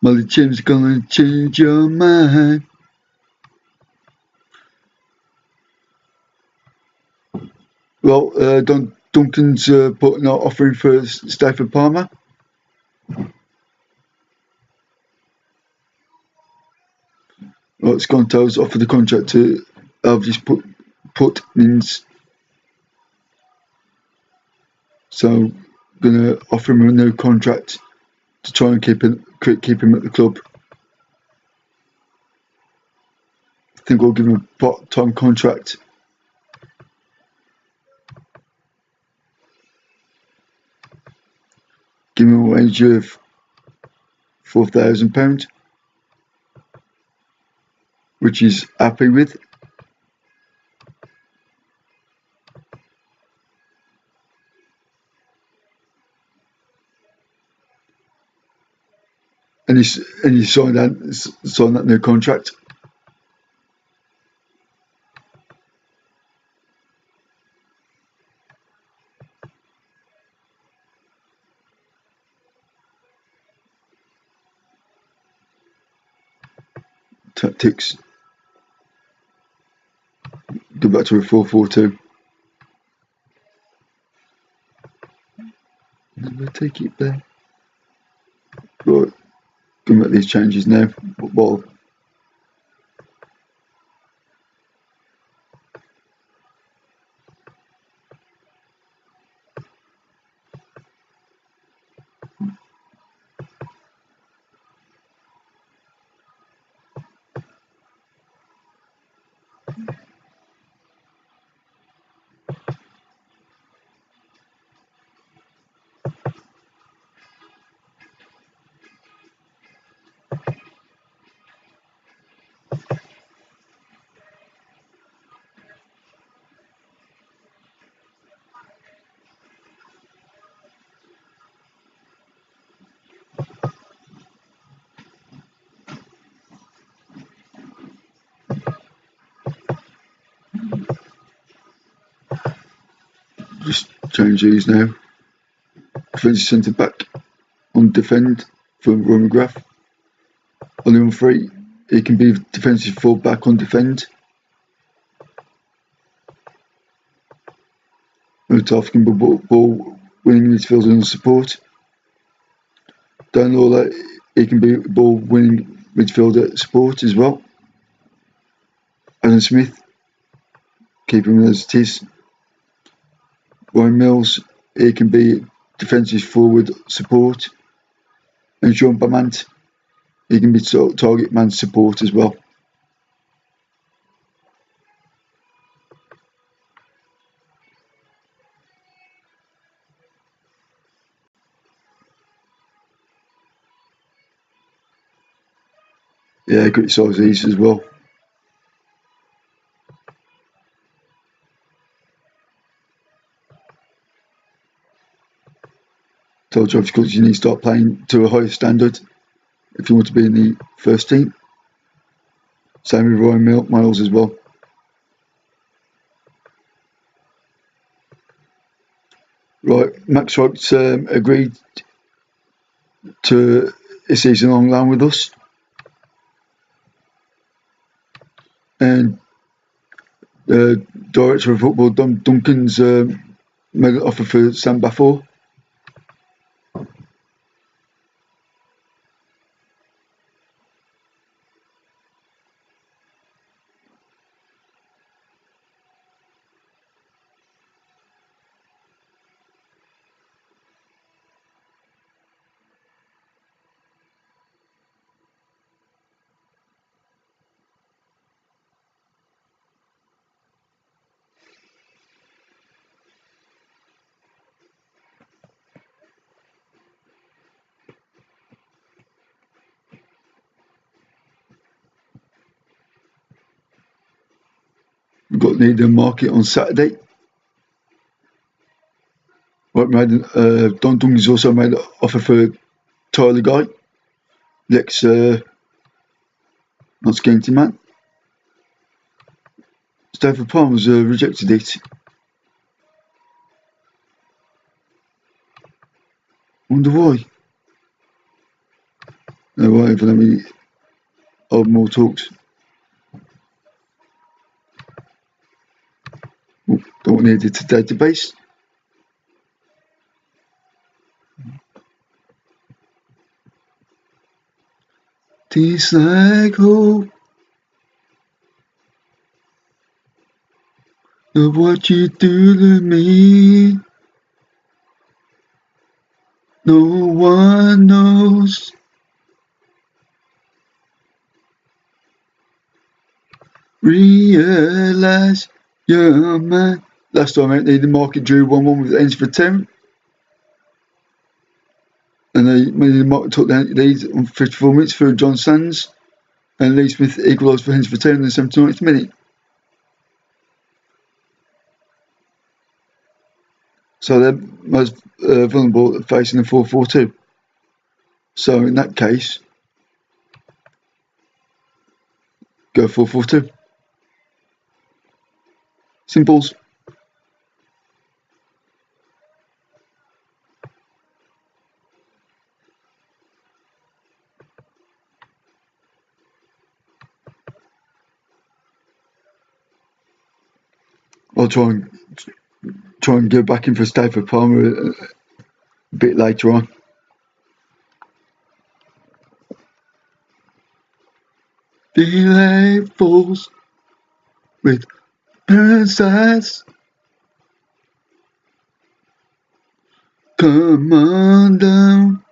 Molly James gonna change your mind. Well, Duncan's putting out offering for Stafford Palmer. Well, Sconto's offered the contract to Elvis Putnins. So, gonna offer him a new contract to try and keep him at the club. I think we'll give him a part-time contract. Give him a wage of £4,000, which he's happy with. And he signed that new contract. Tactics. Go back to a 4-4-2. Never take it there. Right. Going back these changes now. Ball. Just change these now. Defensive centre back on defend for Roy McGrath. Only on 3. He can be defensive full back on defend. Lowestoft can be ball winning midfielder on support. Dan Lawler, he can be ball winning midfielder support as well. Alan Smith, keep him as it is. Ryan Mills, he can be defensive forward support. And Jean Bamant, he can be target man support as well. Yeah, great size these as well. Told you, of course, you need to start playing to a higher standard if you want to be in the first team. Same with Ryan Miles as well. Right, Max Wright's agreed to a season-long loan with us. And Director of Football, Don Duncan's made an offer for Sam Bafor. We've got Needham Market on Saturday. Right, Don Duncan's also made an offer for Tyler Guy, the ex Notts County man. Stafford Palmer's rejected it. Wonder why. No, whatever, let me hold more talks. Oh, don't want to edit the database. Tastes like hope of what you do to me. No one knows. Realize you're mine. Last time out, the market drew 1-1 with ends for 10. and they might took the lead on 54 minutes for John Sands, and Lee Smith equalised for Hensford Town in the 79th minute. So they're most vulnerable at facing the 4-4-2. So in that case, go 4-4-2. Simples. I'll try and go back in for Stafford Palmer a bit later on. Delay falls with parasites. Come on down.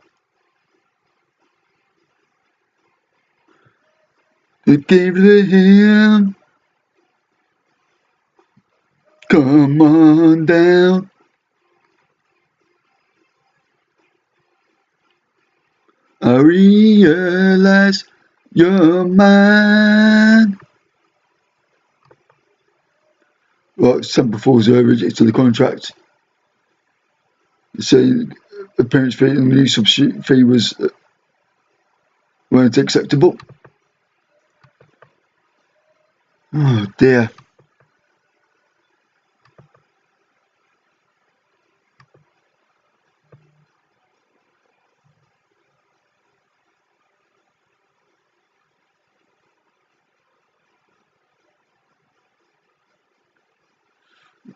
Give it to him. Come on down. I realize you're mine. Right, Semper Falls rejected the contract. Saying appearance fee and the new substitute fee weren't acceptable. Oh dear.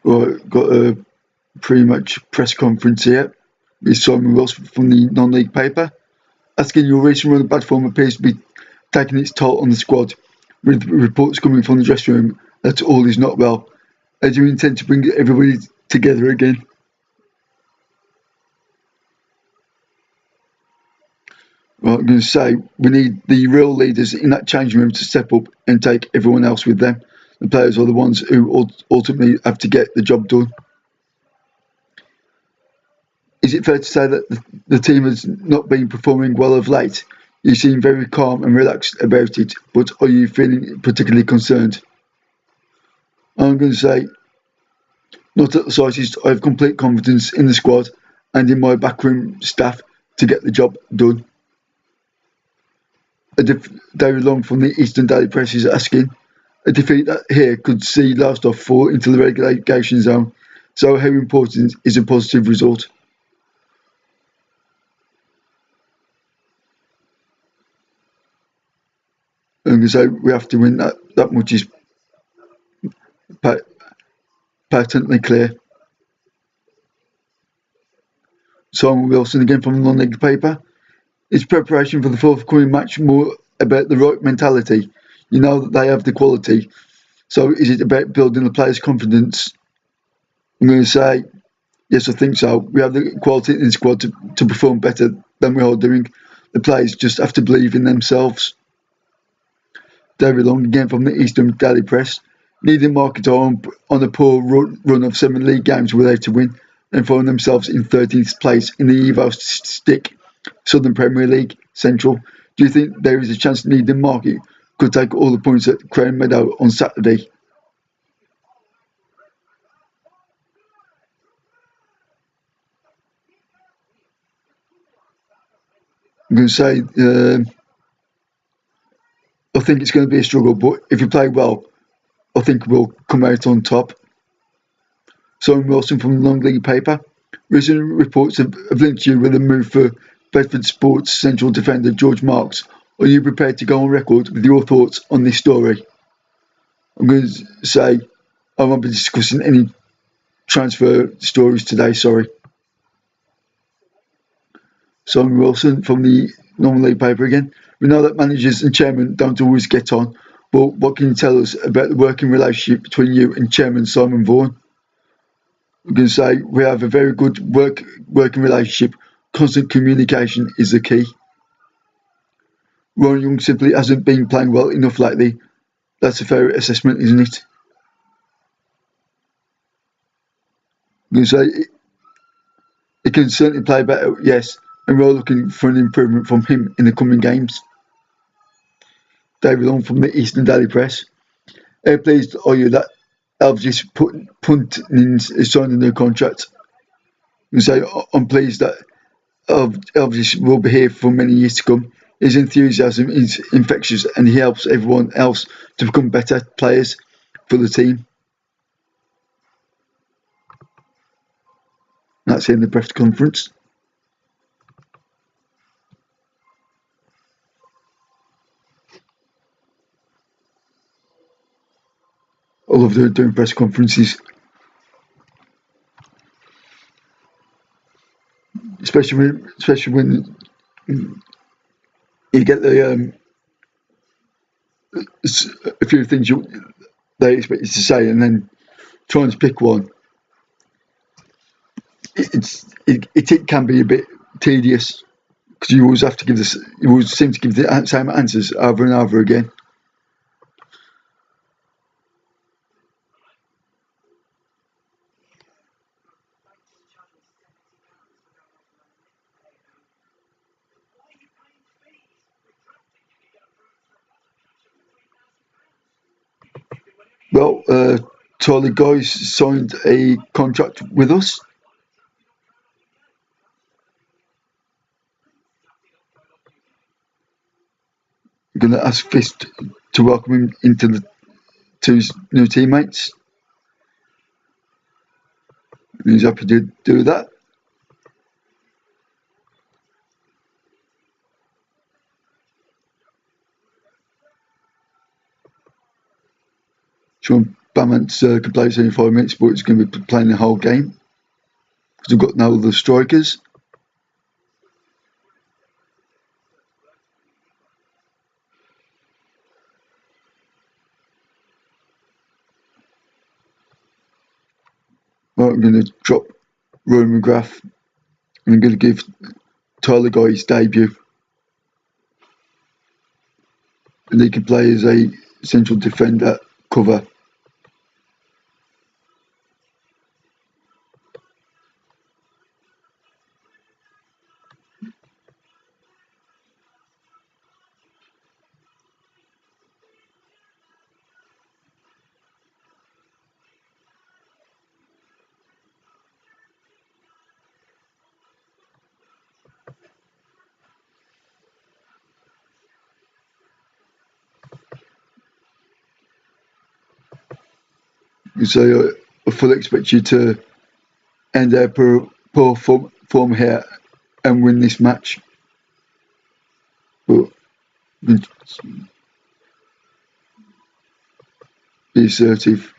Right, got a pre-match press conference here with Simon Wilson from the non-league paper, asking your recent run of bad form appears to be taking its toll on the squad, with reports coming from the dressing room that all is not well. How do you intend to bring everybody together again? Well, I'm going to say we need the real leaders in that changing room to step up and take everyone else with them. The players are the ones who ultimately have to get the job done. Is it fair to say that the team has not been performing well of late? You seem very calm and relaxed about it, but are you feeling particularly concerned? I'm going to say, not at the slightest. I have complete confidence in the squad and in my backroom staff to get the job done. David Long from the Eastern Daily Press is asking, a defeat here could see Lowestoft fall into the relegation zone, so how important is a positive result? I'm going to say we have to win. That much is patently clear. Simon Wilson again from the non-league paper. Is preparation for the forthcoming match more about the right mentality? You know that they have the quality, so is it about building the players' confidence? I'm going to say, yes, I think so. We have the quality in the squad to perform better than we are doing. The players just have to believe in themselves. David Long again from the Eastern Daily Press. Needing market on a poor run of 7 league games without a win and find themselves in 13th place in the Evo Stick Southern Premier League Central. Do you think there is a chance Needham Market could take all the points at Crown Meadow on Saturday? I'm going to say I think it's going to be a struggle, but if you play well, I think we'll come out on top. Simon Wilson from the Long League paper. Recent reports have linked you with a move for Bedford Sports central defender George Marks. Are you prepared to go on record with your thoughts on this story? I'm going to say I won't be discussing any transfer stories today, sorry. Simon Wilson from the non-league paper again. We know that managers and chairmen don't always get on, but what can you tell us about the working relationship between you and Chairman Simon Vaughan? I'm going to say we have a very good working relationship. Constant communication is the key. Ron Young simply hasn't been playing well enough lately. That's a fair assessment, isn't it? I'm going to say it can certainly play better, yes, and we are looking for an improvement from him in the coming games. David Long from the Eastern Daily Press. Pleased are you that Elvis Puntin's is signed a new contract? And so I'm pleased that Elvis will be here for many years to come. His enthusiasm is infectious and he helps everyone else to become better players for the team. That's in the press conference. I love doing press conferences, especially when you get a few things they expect you to say, and then trying to pick one. It can be a bit tedious because you always have to you always seem to give the same answers over and over again. Well, Tyler Guys signed a contract with us. We're going to ask Fist to welcome him into to his new teammates. And he's happy to do that. Sean Bamance can play 75 minutes, but he's going to be playing the whole game because we've got no other strikers. Right, I'm going to drop Rowan McGrath and I'm going to give Tyler Guy his debut. And he can play as a central defender cover. So I fully expect you to end their poor form here and win this match. But be assertive.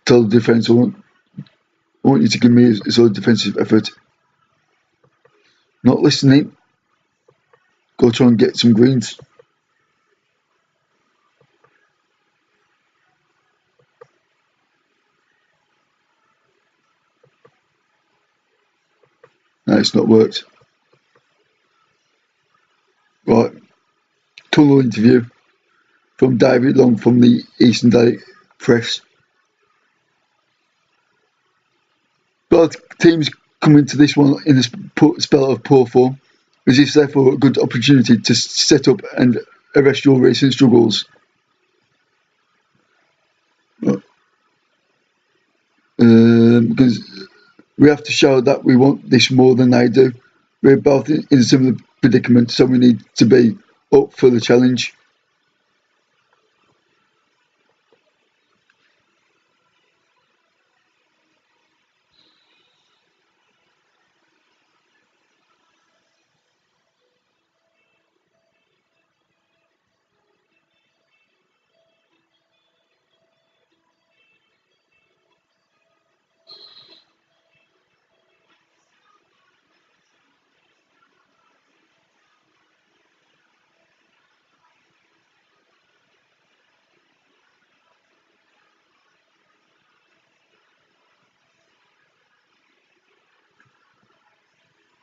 Tell the defence I want you to give me a sort of defensive effort. Not listening. Go try and get some greens. No, it's not worked. Right. Tunnel interview from David Long from the Eastern Daily Press. Both teams come into this one in a spell of poor form, as if therefore a good opportunity to set up and arrest your recent struggles. Because we have to show that we want this more than they do. We're both in a similar predicament, so we need to be up for the challenge.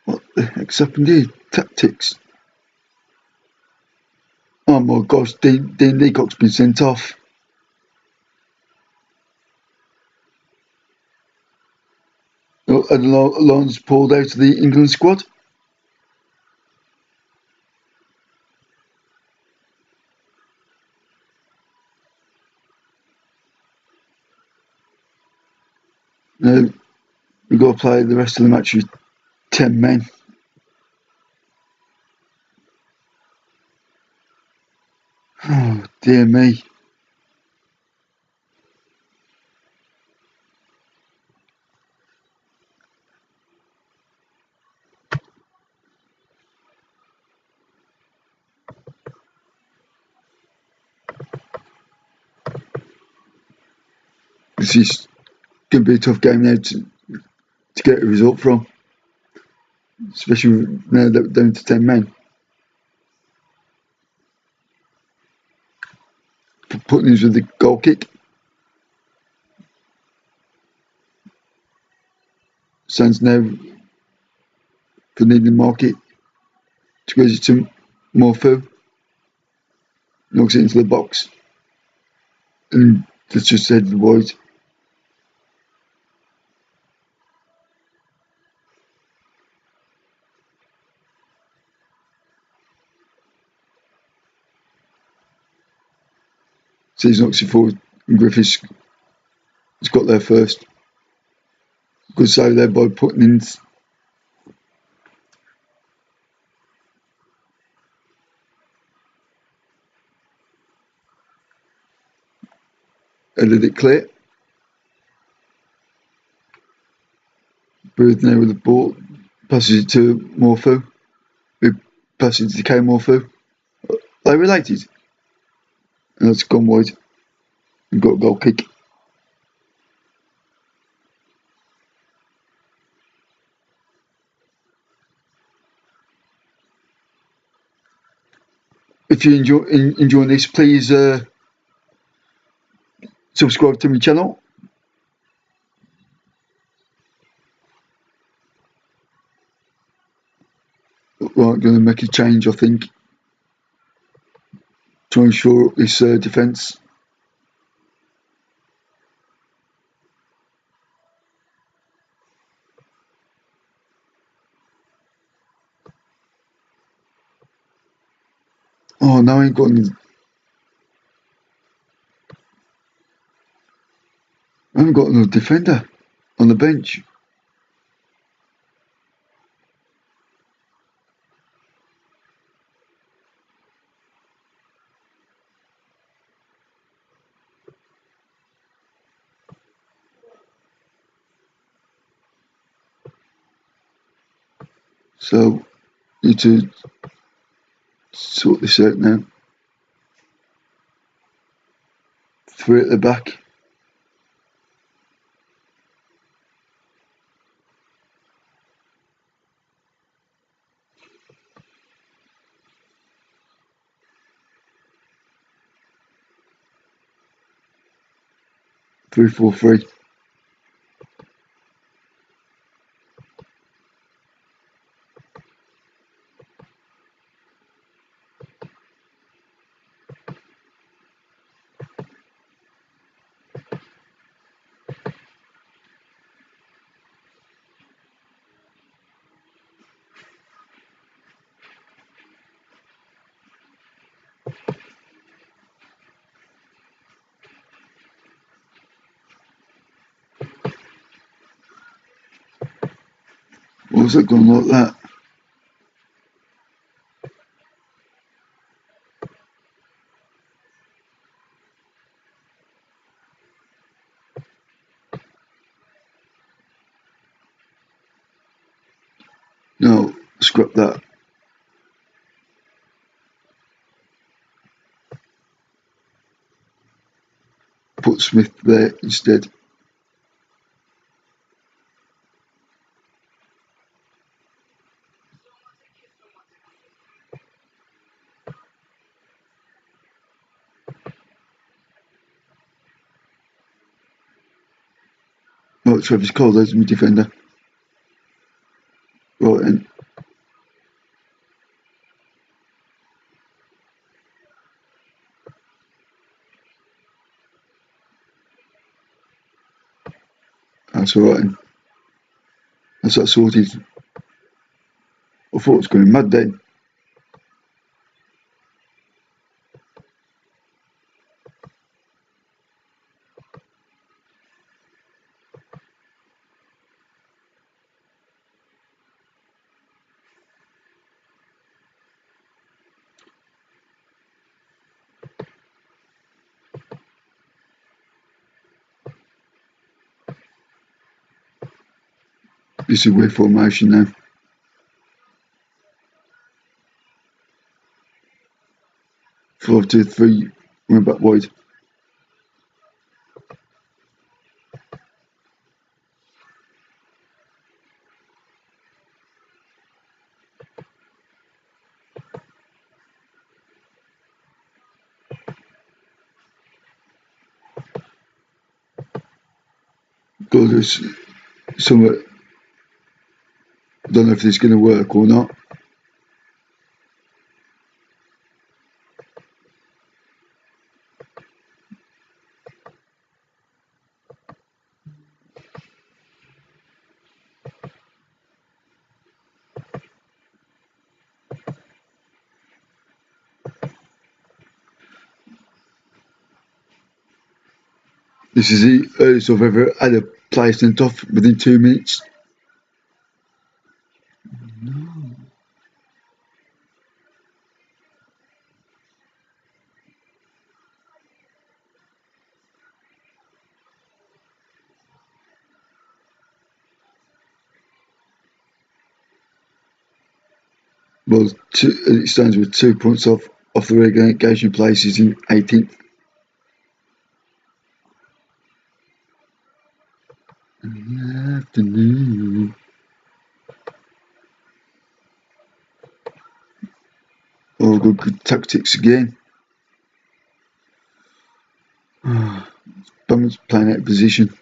What the heck's happened here? Tactics. Oh my gosh, Dean Leacock's been sent off. And Lawrence pulled out of the England squad. Now we've got to play the rest of the match with 10 men. Oh dear me. This is going to be a tough game now to get a result from, especially now that we're down to 10 men. Putting with the goal kick. Sands now for needing the market. Squares it to Morpho. Knocks it into the box. And that's just headed wide. So he's knocks it forward, and Griffiths has got there first. Good save there by putting in. Headed it clear. Booth now with the ball. Passes it to Morpho. Who passes it to K Morpho. They related. And that's gone wide. We've got a goal kick. If you're enjoying this, please subscribe to my channel. Right, I'm going to make a change, I think. Try and shore up this defence. Oh no, I ain't got any. I haven't got another defender on the bench. So, need to sort this out now. 3 at the back. Three, 4, 3. What was it going like that? No, scrap that. Put Smith there instead. Oh, Travis Cole, there's my defender. Right then. That's alright then. That's that sorted. I thought it was going mad then. This is weird formation now. 5-2-3, went back wide. Got this somewhat. Don't know if this is going to work or not. This is the earliest I've ever had a player sent off within 2 minutes. Well, it stands with 2 points off the relegation places in 18th. In the afternoon. Oh, good tactics again. Bummer's playing out of position.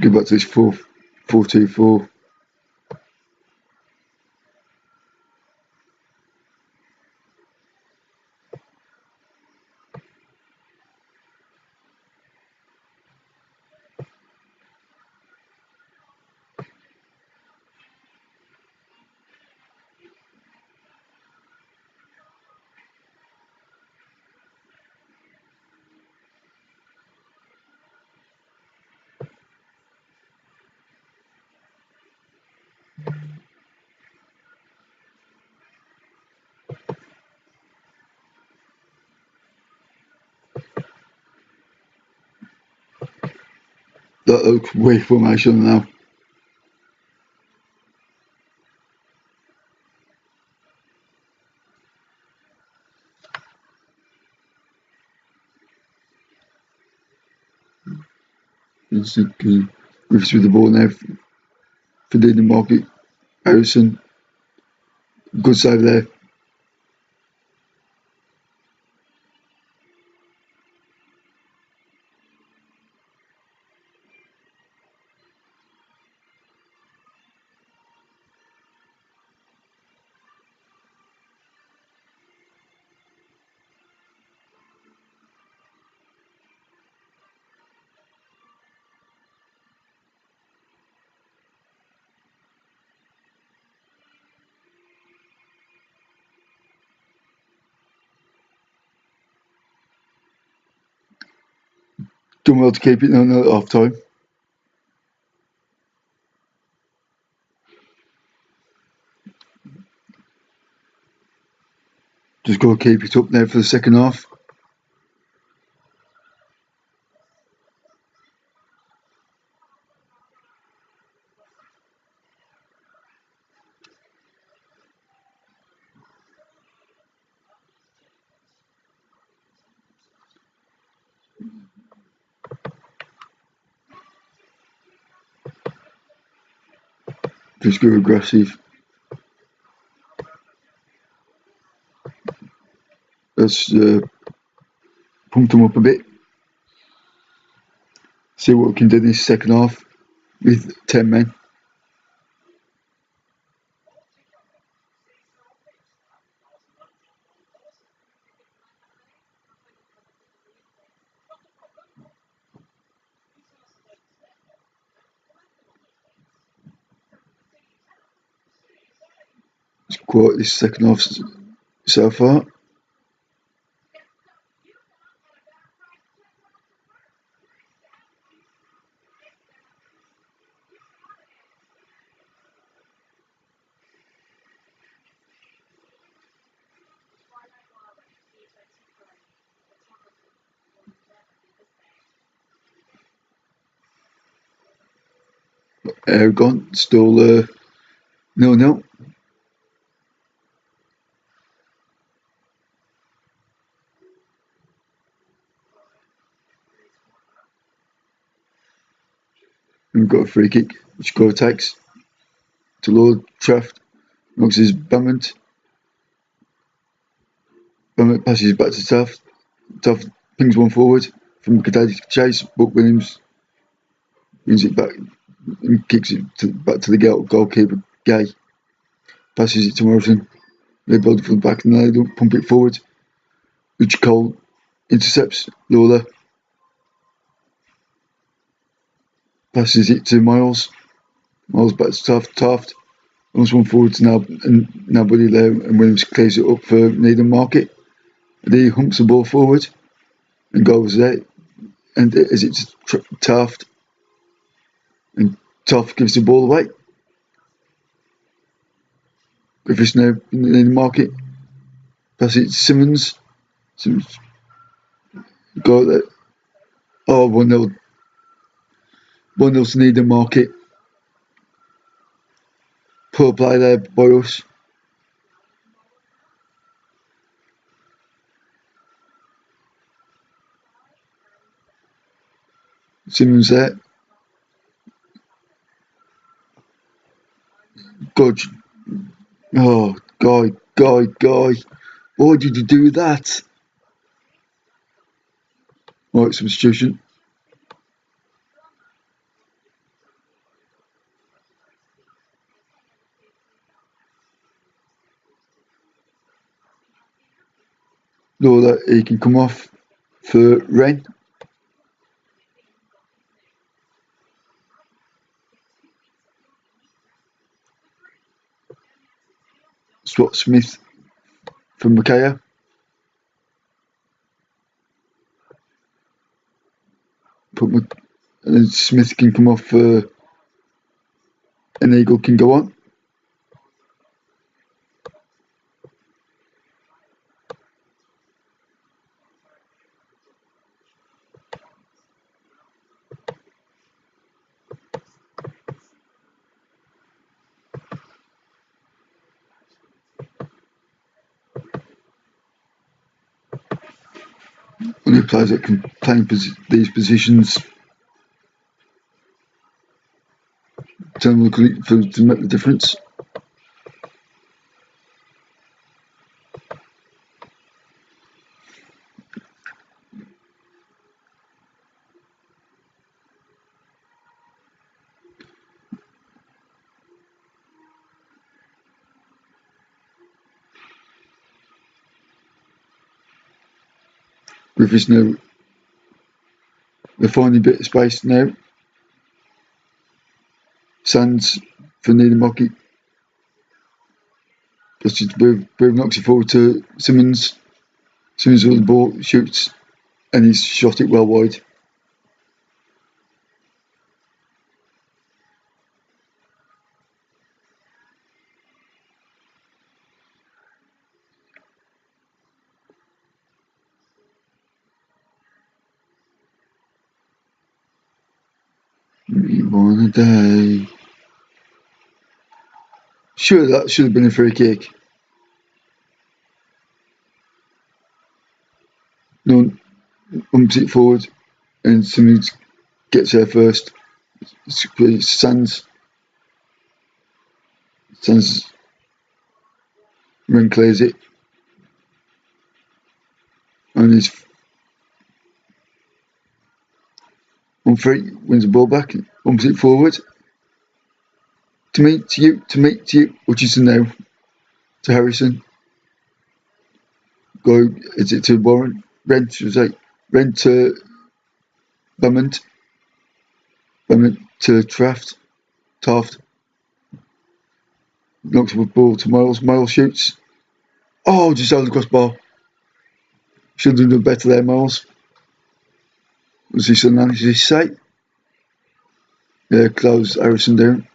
Go back to this 4-2-4. That looks way formation now. Basically, Griffiths with the ball now for the market. Harrison, good save there. Done well to keep it on at half time. Just got to keep it up now for the second half. Just go aggressive. Let's pump them up a bit. See what we can do this second half with 10 men. It's quite this second half so far. Gone, still 0-0. We've got a free kick, which goal takes to Lowestoft. Knocks his Bammond. Bammond passes back to Taft. Taft pings one forward from Cadady chase, but Williams wins it back and kicks it back to the goalkeeper, Gay. Passes it to Morrison. They build from the back and they don't pump it forward. Which Cole intercepts Lawler. Passes it to Miles. Miles back to Taft. Taft runs one forward to now Buddy there, and Williams clears it up for Needham Market. And he humps the ball forward and goes there. And as it's Taft. And Taft gives the ball away. Griffiths now in the market. Pass it to Simmons. Simmons got there. Oh, 1-0. 1-0 to Needham Market. Poor play there by us. Simmons there. God. Oh, Guy. Why did you do that? Right, substitution. Know that he can come off for Wren. Swat Smith from Makaya. And Smith can come off and Eagle can go on. Only players that can play in these positions to make the difference. Griffiths now, they're finding a bit of space now. Sands for Needham Market. Brave knocks it forward to Simmons. Simmons with the ball, shoots, and he's shot it well wide. One a day. Sure, that should have been a free kick. No one bumps it forward, and Simmons gets there first. Sands. Sends Ren clears it. And he's on free, wins the ball back, bumps it forward. To me, to you. Hutchinson now. To Harrison. Is it to Warren? Ren to Bamment. Bamment to Taft. Knocks the ball to Miles. Miles shoots. Oh, just out of the crossbar. Should have done better there, Miles. Was this analysis say? Yeah, close Harrison down.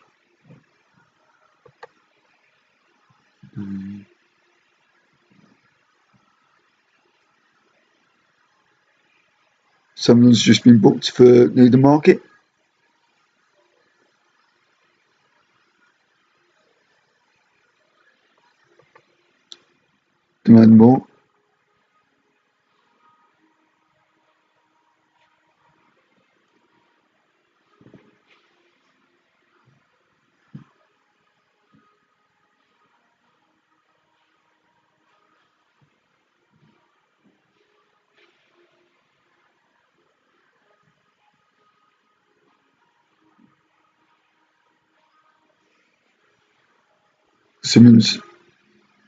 Someone's just been booked for Needham Market. Demand more. Simmons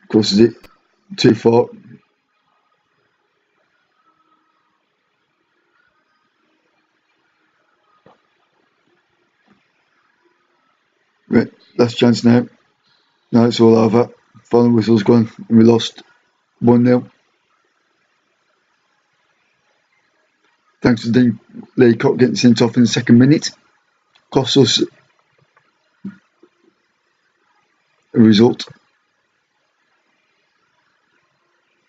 crosses it too far. Right, last chance now. Now it's all over. Final whistle's gone and we lost 1-0. Thanks to Dean Leacock getting sent off in the second minute. Cost us a result.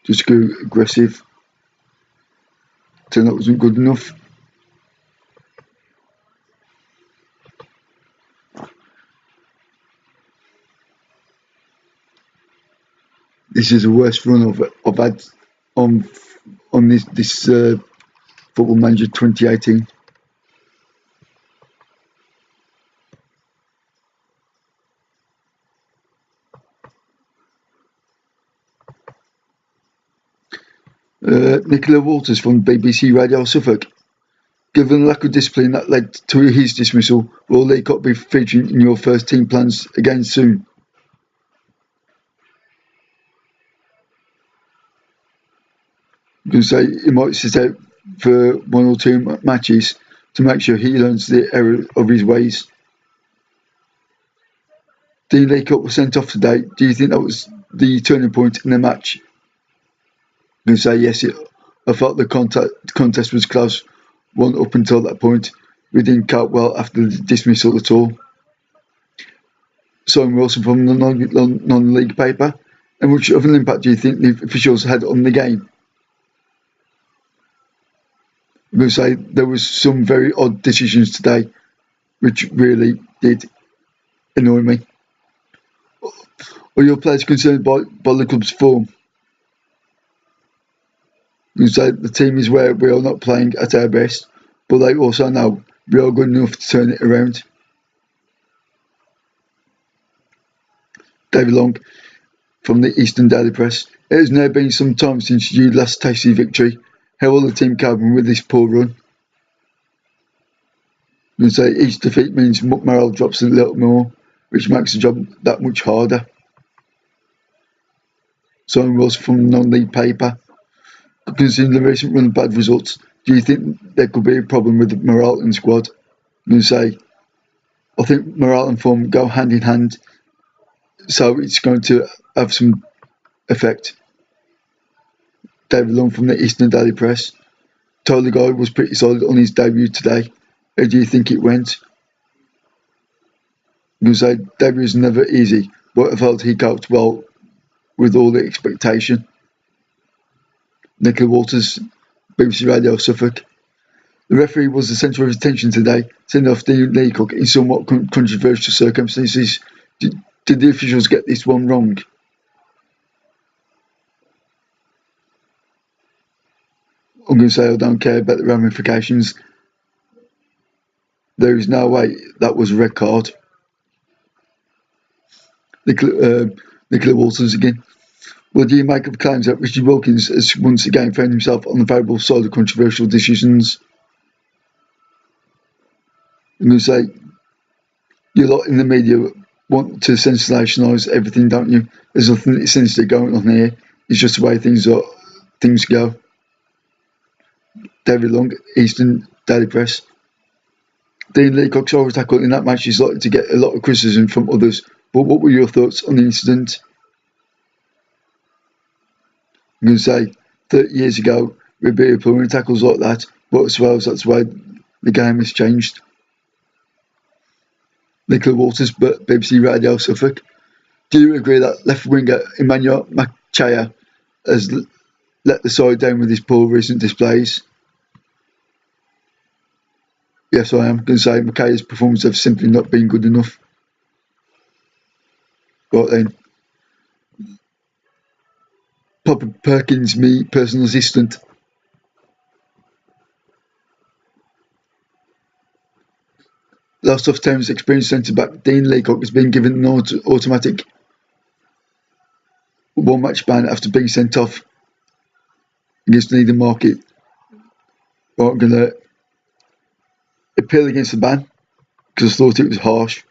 Just go aggressive. Turned that wasn't good enough. This is the worst run I've had on this Football Manager 2018. Nicola Walters from BBC Radio Suffolk. Given the lack of discipline that led to his dismissal, will Leacock be featuring in your first team plans again soon? I'm going to say he might sit out for 1 or 2 matches to make sure he learns the error of his ways. Dean Leacock was sent off today. Do you think that was the turning point in the match? I'm going to say yes. I felt the contest was close. One up until that point. We didn't cope well after the dismissal at all. Simon Wilson from the non-league paper. And which other impact do you think the officials had on the game? I'm going to say there was some very odd decisions today, which really did annoy me. Are your players concerned by the club's form? I'm going to say the team is where we are not playing at our best, but they also know we are good enough to turn it around. David Long from the Eastern Daily Press. It has now been some time since you last tasted victory. How will the team cope with this poor run? I'm going to say each defeat means morale drops a little more, which makes the job that much harder. Simon Wilson from the non-league paper. Considering the recent run of bad results, do you think there could be a problem with the morale in the squad? I'm going to say I think morale and form go hand in hand, so it's going to have some effect. David Long from the Eastern Daily Press. Tyler Guy was pretty solid on his debut today. How do you think it went? I'm going to say debut is never easy, but I felt he coped well with all the expectation. Nicola Walters, BBC Radio Suffolk. The referee was the centre of attention today, sending off Dean Leacock in somewhat controversial circumstances. Did the officials get this one wrong? I'm going to say I don't care about the ramifications. There is no way that was a red card. Nicola Walters again. What do you make of claims that Richard Wilkins has once again found himself on the favourable side of controversial decisions? I'm going to say, you lot in the media want to sensationalise everything, don't you? There's nothing sinister going on here. It's just the way things go. David Long, Eastern Daily Press. Dean Leacock's horror tackle in that match is likely to get a lot of criticism from others, but what were your thoughts on the incident? I'm going to say, 30 years ago, we'd be applying tackles like that, but I suppose that's the way the game has changed. Nicola Walters, but BBC Radio Suffolk. Do you agree that left winger Emmanuel Machaya has let the side down with his poor recent displays? Yes, I am going to say Machaya's performance have simply not been good enough. Right then. Papa Perkins, me personal assistant. Lowestoft Town's experienced centre-back Dean Leacock has been given an automatic one-match ban after being sent off against Needham Market. Right, I'm going to appeal against the ban because I thought it was harsh.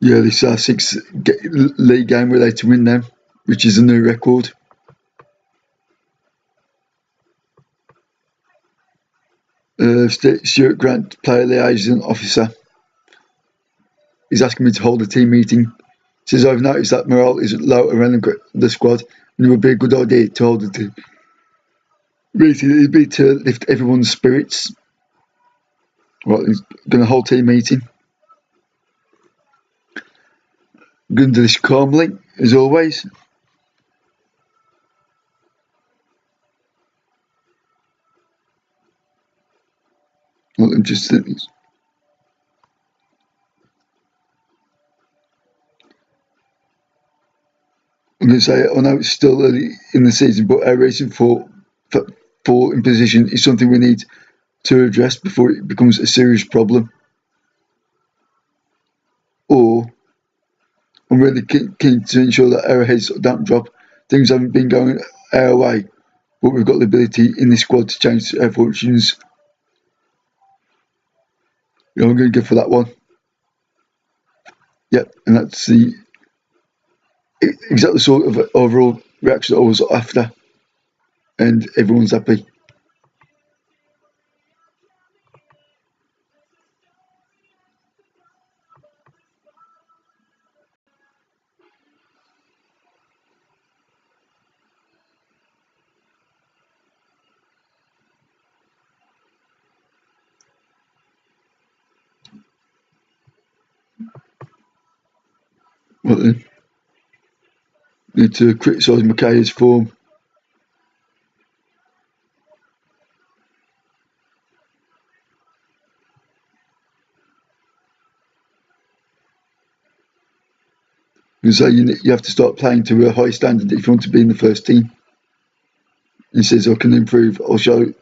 Yeah, this is our sixth league game we're allowed to win now, which is a new record. Stuart Grant, player liaison officer, is asking me to hold a team meeting. Says, I've noticed that morale is low around the squad, and it would be a good idea to hold a team meeting. It'd be to lift everyone's spirits. Right, he's going to hold team meeting. I'm going to do this calmly, as always. Well, I'm just thinking. I'm going to say, I know it's still early in the season, but our racing for in position is something we need to address before it becomes a serious problem. Or I'm really keen to ensure that our heads don't drop. Things haven't been going our way, but we've got the ability in this squad to change our fortunes. Yeah, I'm going to go for that one. Yep, and that's the exact sort of overall reaction I was after, and everyone's happy. Well then, need to criticise Machaya's form. You say you have to start playing to a high standard if you want to be in the first team. He says, I can improve. I'll show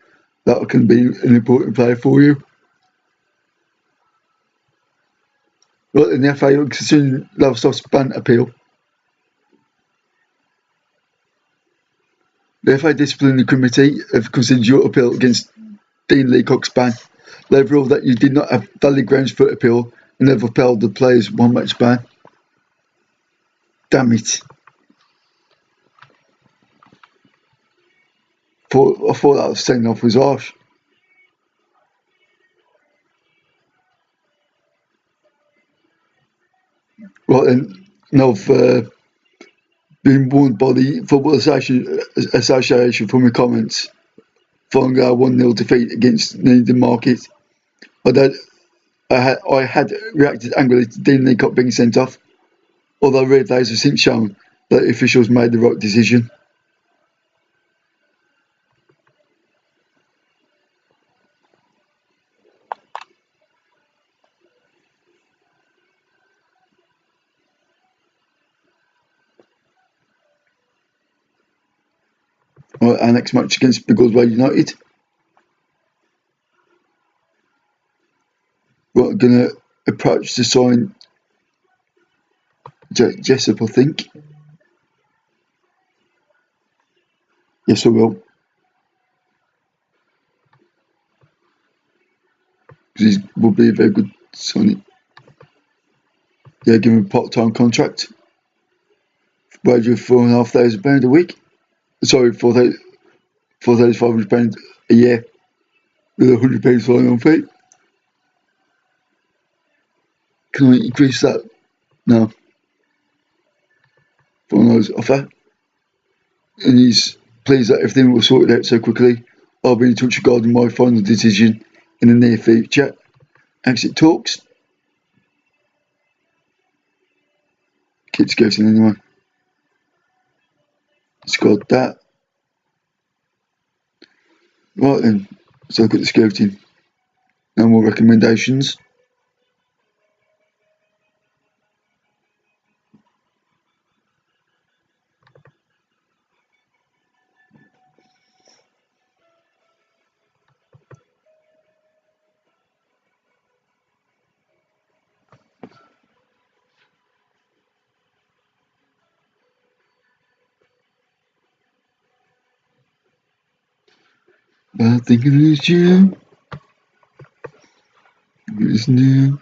that I can be an important player for you. Right, in the FA are considering Lowestoft's ban appeal. The FA Disciplinary Committee have considered your appeal against Dean Leacock's ban. They've ruled that you did not have valid grounds for appeal and they've upheld the player's one-match ban. Damn it. I thought that sending off was harsh. Right then, now I've been warned by the Football Association for my comments following our 1-0 defeat against Needham Market. I had reacted angrily to Dean Leacock being sent off. although red days have since shown that officials made the right decision. Right, our next match against Biggleswade United. We're going to approach to sign Jessup, I think. Yes, I will. Because he will be a very good signing. Yeah, give him a part-time contract. Wage of £4,500 a week. Sorry, £4,500 a year. With £100 sign-on fee. Can I increase that? No. For those offer. And he's pleased that everything was sorted out so quickly. I'll be in touch regarding my final decision in the near future. Exit talks. Kids scouting anyway. Scored that. Right then, let's look at the scouting. No more recommendations. But I think it is you. It is new.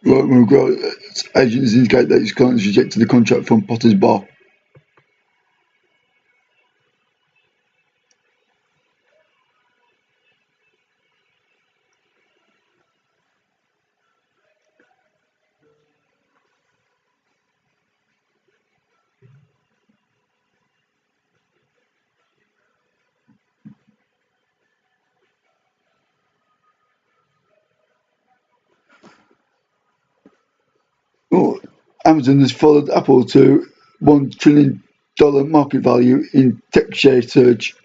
Right, we'll go. Agents indicate that his client has rejected the contract from Potter's Bar. Oh, Amazon has followed Apple to $1 trillion market value in tech share surge.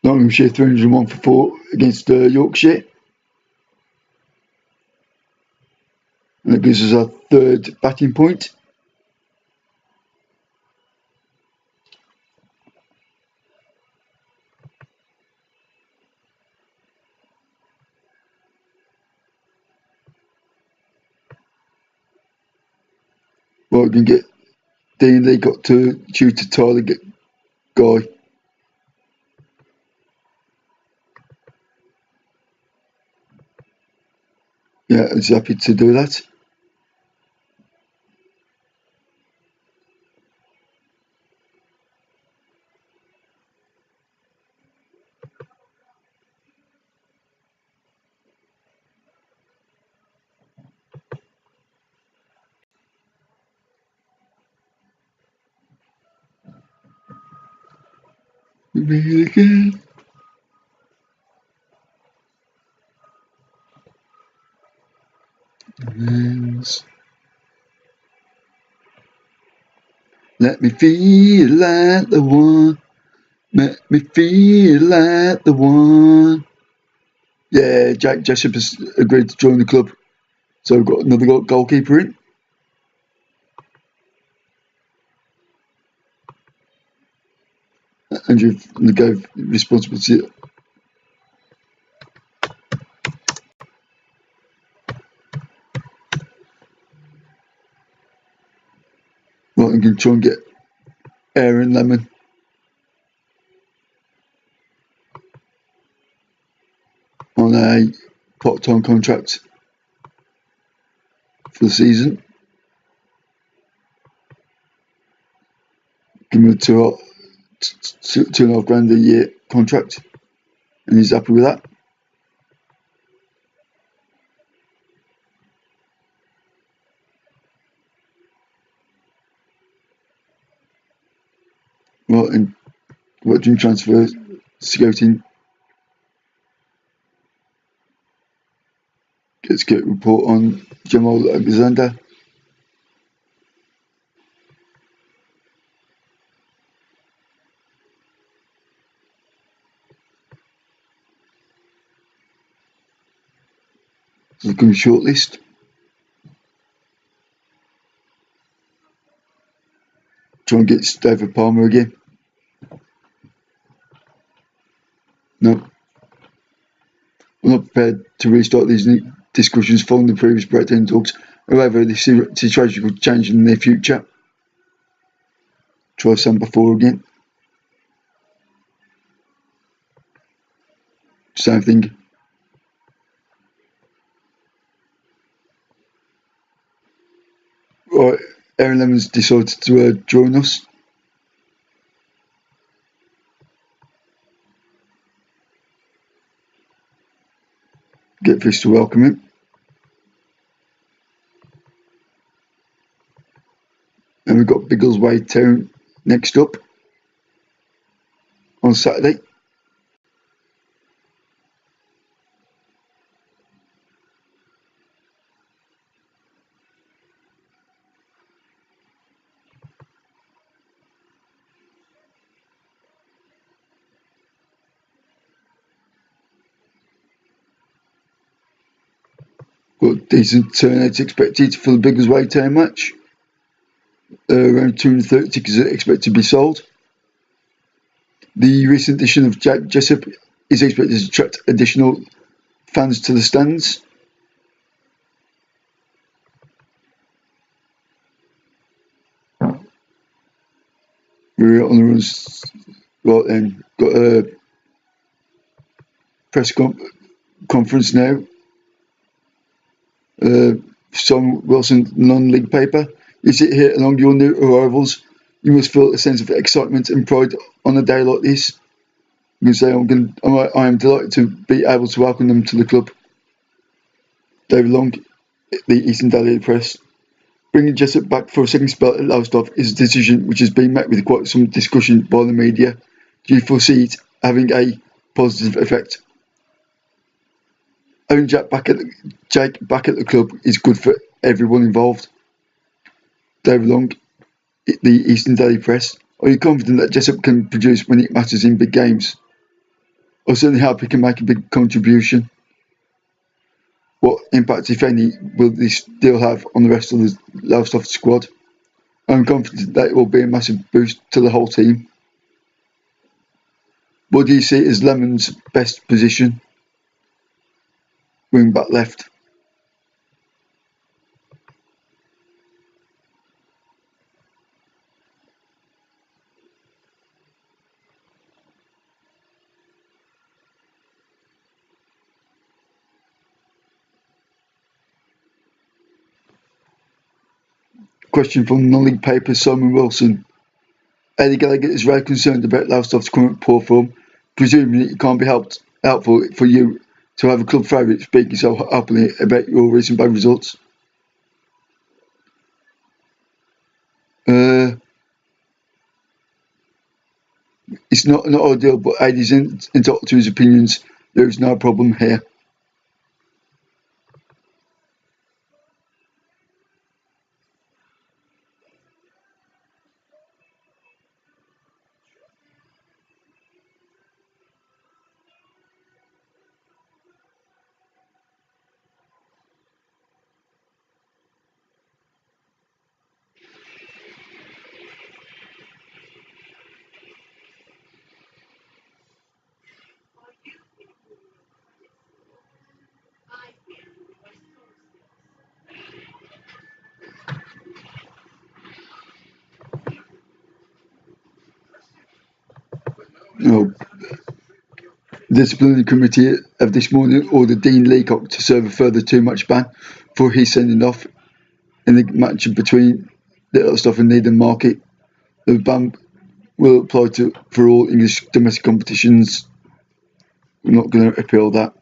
Nottinghamshire 301 for 4 against Yorkshire. And that gives us our third batting point. Right, we can get Dean Lee got to shoot to Tyler Guy. Yeah, I was happy to do that. We meet again. Yes. Let me feel like the one. Let me feel like the one. Yeah, Jack Jessup has agreed to join the club. So we've got another goalkeeper in. Andrew Nago responsibility. Right, I'm going to try and get Aaron Lemon. On a part-time contract for the season. give him a 2.5 grand a year contract, and he's happy with that. Right, and watching transfer scouting. Let's get a report on Jamal Alexander. So looking shortlist. Try and get David Palmer again. No. I'm not prepared to restart these discussions following the previous breakdown talks. However, the situation could change in the near future. Try Sam before again. Same thing. Right, Aaron Lemons decided to join us. Get Fish to welcome him. And we've got Biggleswade Town next up on Saturday. Got decent turnout expected for the Biggleswade Town match. Around 230 tickets are expected to be sold. The recent addition of Jack Jessup is expected to attract additional fans to the stands. We're on the runs. Right then, got a press conference now. Simon Wilson, non-league paper. You sit here along your new arrivals. You must feel a sense of excitement and pride on a day like this. You can say, I am delighted to be able to welcome them to the club. David Long, the Eastern Daily Press. Bringing Jessup back for a second spell at Lowestoft is a decision which has been met with quite some discussion by the media. Do you foresee it having a positive effect? Having Jake back at the club is good for everyone involved. David Long, the Eastern Daily Press. Are you confident that Jessup can produce when it matters in big games? I certainly hope he can make a big contribution. What impact, if any, will this deal have on the rest of the Lowestoft squad? I'm confident that it will be a massive boost to the whole team. What do you see as Lemon's best position? Wing back left. Question from the non-league paper, Simon Wilson. Eddie Gallagher is very concerned about Lowestoft's current poor form. Presumably it can't be helpful for you to have a club favourite speaking so openly about your recent bad results. It's not ideal, but Eddie's entitled to his opinions. There is no problem here. The disciplinary committee have this morning ordered Dean Leacock to serve a further 2-match ban for his sending off in the match between Lowestoft and Needham Market. The ban will apply for all English domestic competitions. We're not going to appeal that.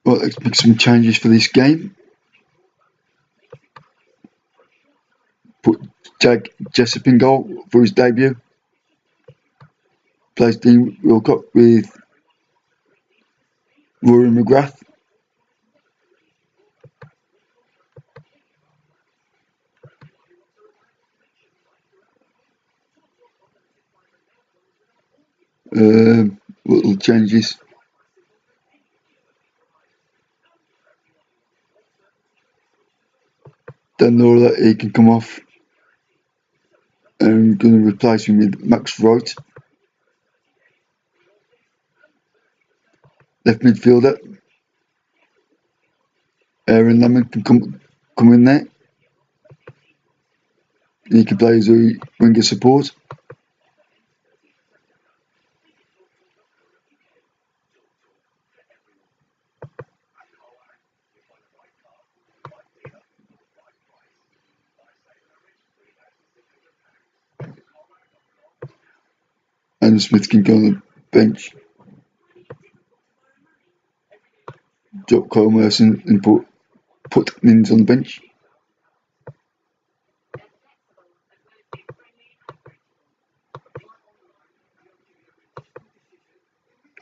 Right, let's make some changes for this game. Put Jessup in goal for his debut. Plays Dean Wilcock with Rory McGrath. Little changes. Then Laura, he can come off. I'm going to replace him with Max Wright. Left midfielder. Aaron Lemon can come in there. He can play as a winger support. And Smith can go on the bench. Drop Kyle Merson and put Nins on the bench.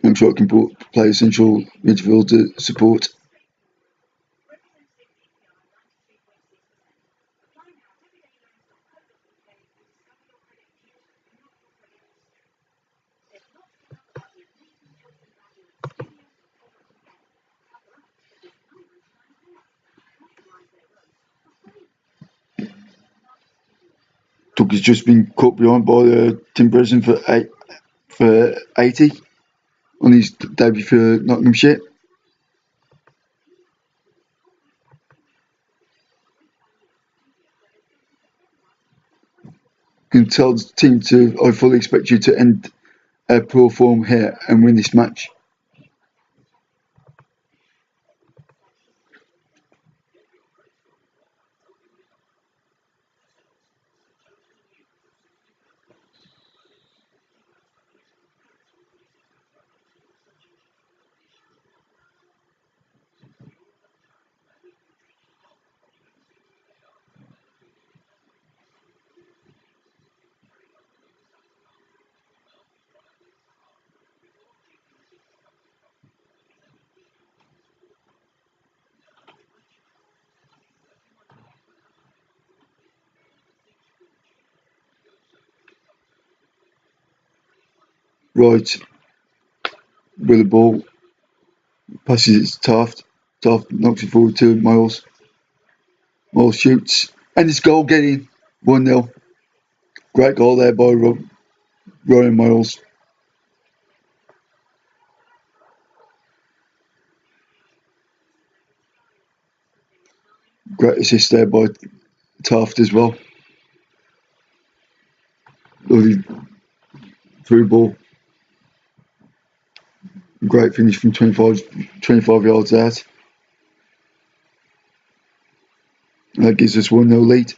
I'm sure I can play essential midfielder support. Tuck has just been caught behind by Tim Breslin for 80 on his debut for Nottinghamshire. Can tell the team I fully expect you to end poor form here and win this match. Right, with the ball, passes it to Taft. Taft knocks it forward to Miles. Miles shoots, and it's goal getting 1-0. Great goal there by Ryan Miles. Great assist there by Taft as well. Lovely through ball. Great finish from 25 yards out. That gives us 1-0 lead.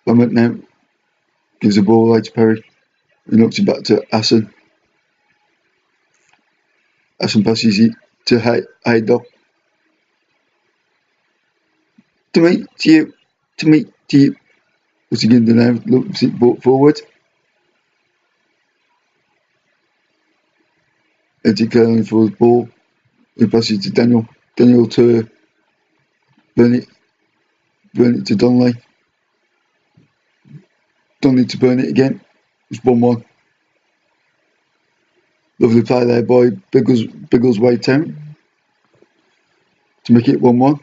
Lamont now gives the ball away to Perry. He knocks it back to Assen. Assen passes it to Haydock. To me, to you. To me, to you. What's he going to do now? Looks it brought forward. Eddie curling for the ball. He passes it to Daniel. Daniel to Burnett. Burnett to Donnelly. Donnelly to Burnett again. It's 1-1. Lovely play there by Biggleswade Town to make it 1-1.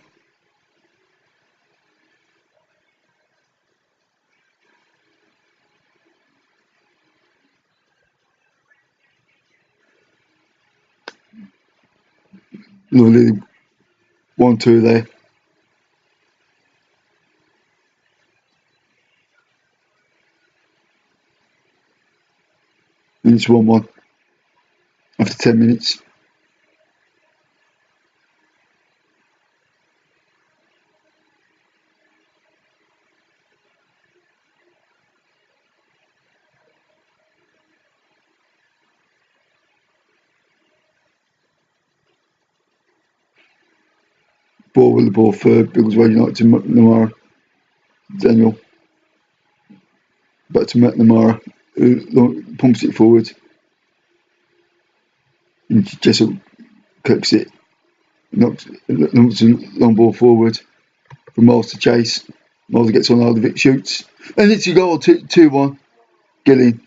Lovely 1-2 there. And it's 1-1 after 10 minutes. Ball with the ball for Biggleswade United to McNamara. Daniel. Back to McNamara, who pumps it forward. And Jessup clicks it. Knocks a long ball forward from Miles to chase. Miles gets on hold of it, shoots. And it's a goal, 2-1. Gillian.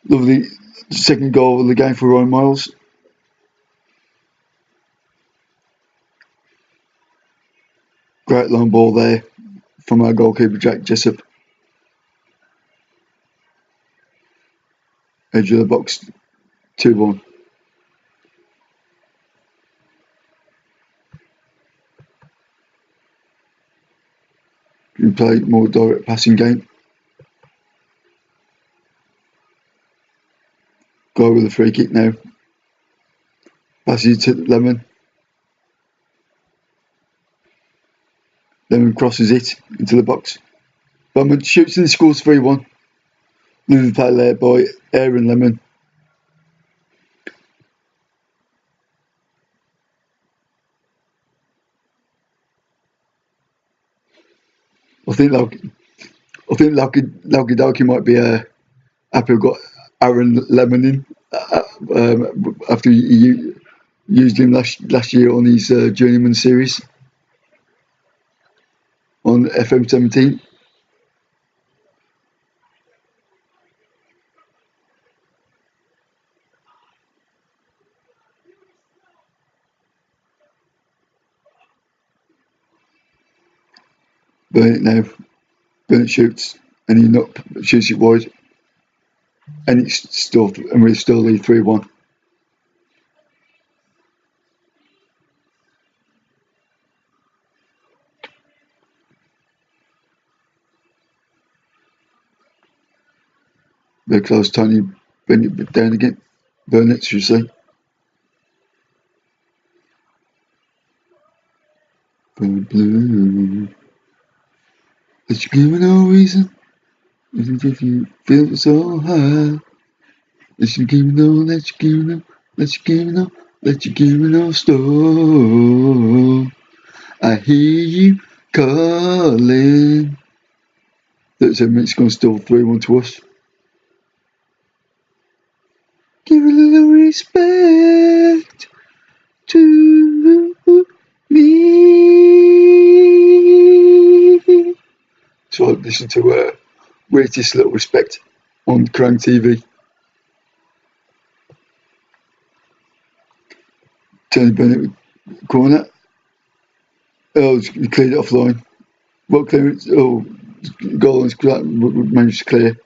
Lovely second goal of the game for Ryan Miles. Great long ball there from our goalkeeper Jack Jessup. Edge of the box, 2-1. We play more direct passing game. Go with the free kick now. Passes it to Lemon. Lemon crosses it into the box. Lemon shoots and scores 3-1. Lovely play there by Aaron Lemon. I think Lucky Dokie might be happy we've got Aaron Lemon in after he used him last year on his Journeyman series on FM17. Burn it now. Burn it shoots and he shoots it wide. And we're still lead 3-1. Very close, Tony. Bring it down again. Burn it, should I say. Blue. Let you give me no reason. Even if you feel so high. Let you give me no, let you give me no, let you give me no, let you give me no storm. I hear you calling. 37 minutes gone, still 3-1 to us. Give a little respect to me. So I listen to Greatest Little Respect on Krang TV. Tony Bennett corner. Oh, he cleared it offline. What clearance? Oh, goal managed to clear.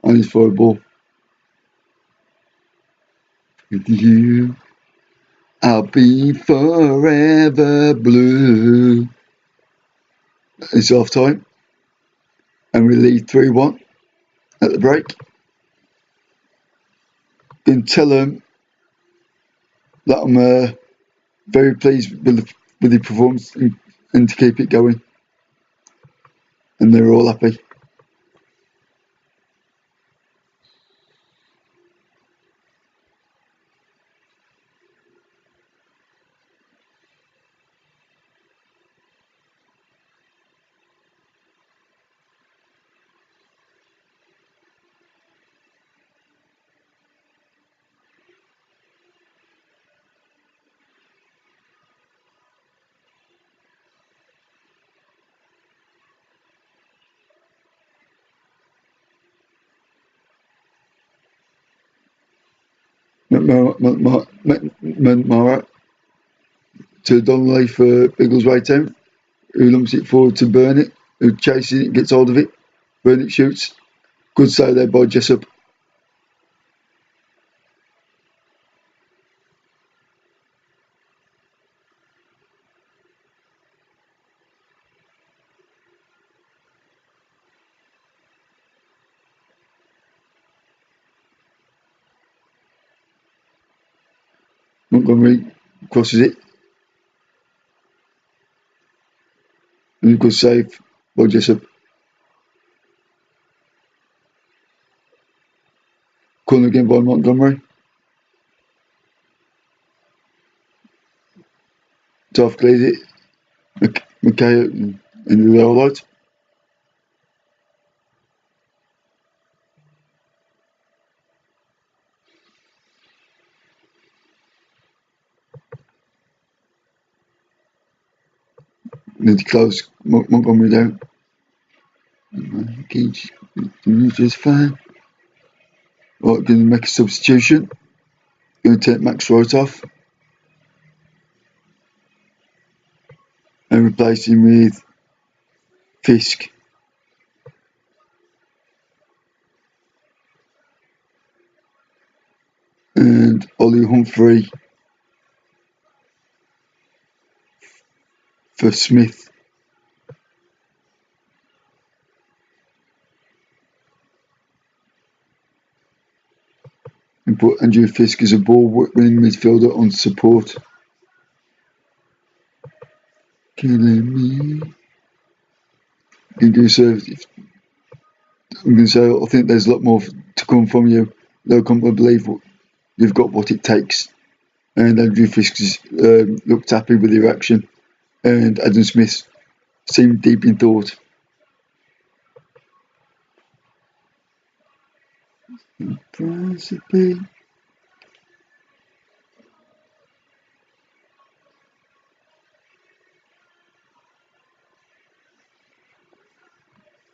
And he's for a ball. With you, I'll be forever blue. It's half time. And we lead 3-1 at the break. Can tell them that I'm very pleased with the performance and to keep it going. And they're all happy. McNamara to Donnelly for Biggleswade Town, who lumps it forward to Burnett, who chases it, gets hold of it. Burnett shoots. Good save there by Jessup. Montgomery crosses it. And a good save by Jessup. Corner again by Montgomery. Taft clears it. McKay in the highlight. Need to close Montgomery down. Gage just fine. Right, going to make a substitution. Going to take Max Wright off and replace him with Fisk. And Ollie Humphrey for Smith. And put Andrew Fisk as a ball-winning midfielder on support. Killing me. I'm going to say, I think there's a lot more to come from you. I can't believe you've got what it takes. And Andrew Fisk looked happy with your action. And Adam Smith seemed deep in thought. Principe.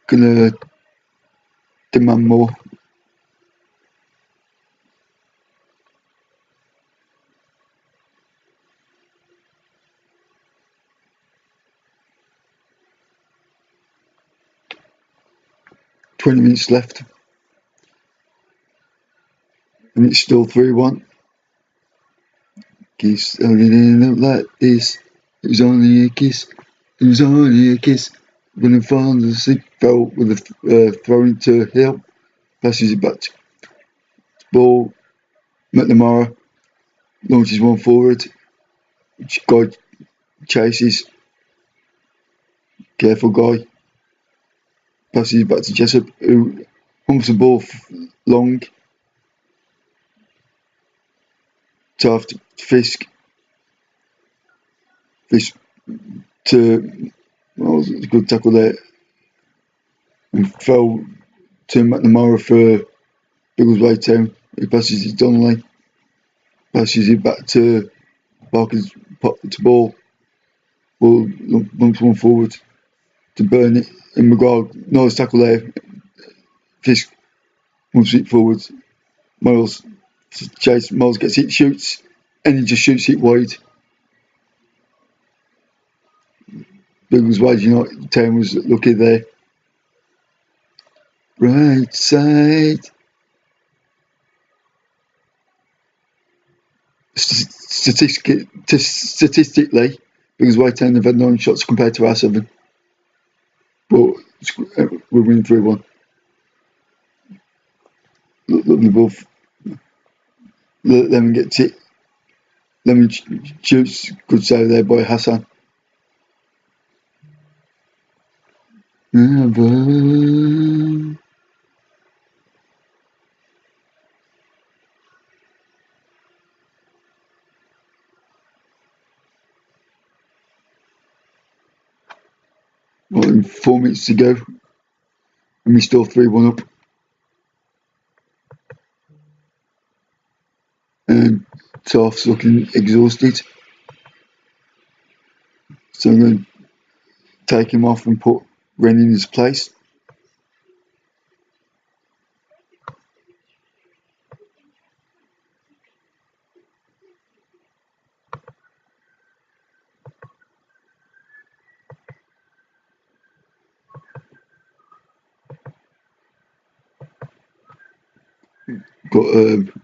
Gonna demand more. "20 minutes left, and it's still 3-1. Kiss only up like this. It was only a kiss. It was only a kiss. Gonna fall the sick throw with a throw into Hill. Passes it back to ball. McNamara launches one forward. Guy chases. Careful guy. Passes it back to Jessup, who humps the ball long. Taft, Fisk. Fisk to, well, it's a good tackle there. And fell to McNamara for Biggleswade Town. He passes it to Donnelly. Passes it back to Parker's to ball. Ball lumps one forward to Burnett. And McGrath, nice tackle there. Fisk moves it forward. Miles chase. Miles gets it, shoots, and he just shoots it wide. Biggleswade United Town was lucky there. Right side. Statistically, Biggleswade Town have had 9 shots compared to our 7. But we're winning 3-1. Lovely ball. Lemon gets it. Lemon shoots. Good save there by Hassan. Well, 4 minutes to go, and we're still 3-1 up. And Taft's looking exhausted, so I'm going to take him off and put Wren in his place. Got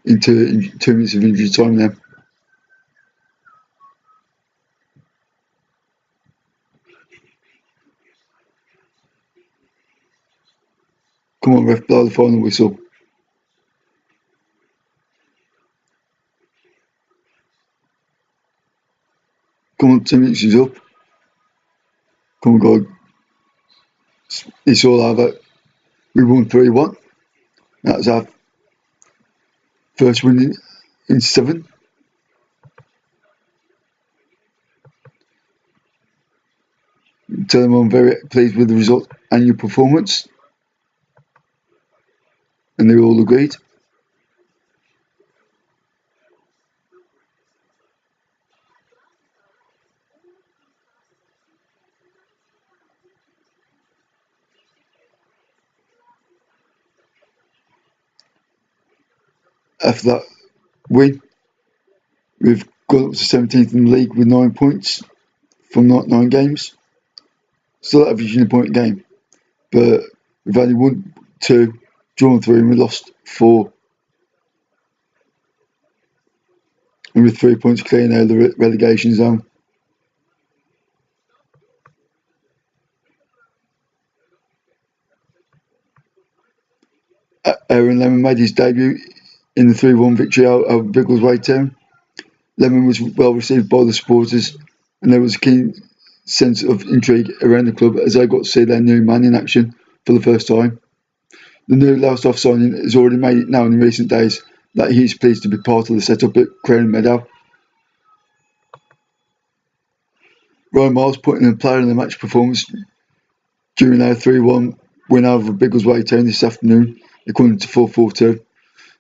into 2 minutes of injury time now. Come on, ref, blow the final whistle. 10 minutes is up. Come on, God. It's all over. We won 3-1. That was our first win in 7. Tell them I'm very pleased with the result and your performance. And they all agreed. After that win, we've gone up to 17th in the league with 9 points from 9 games. Still averaging a point a game, but we've only won 2, drawn 3, and we lost 4. And with 3 points clear now the relegation zone. Aaron Lemon made his debut in the 3-1 victory over Biggleswade Town. Lemon was well received by the supporters, and there was a keen sense of intrigue around the club as they got to see their new man in action for the first time. The new Lowestoft signing has already made it known in recent days that he is pleased to be part of the setup at Crown Meadow. Ryan Miles put in a player in the match performance during our 3-1 win over Biggleswade Town this afternoon, according to 442.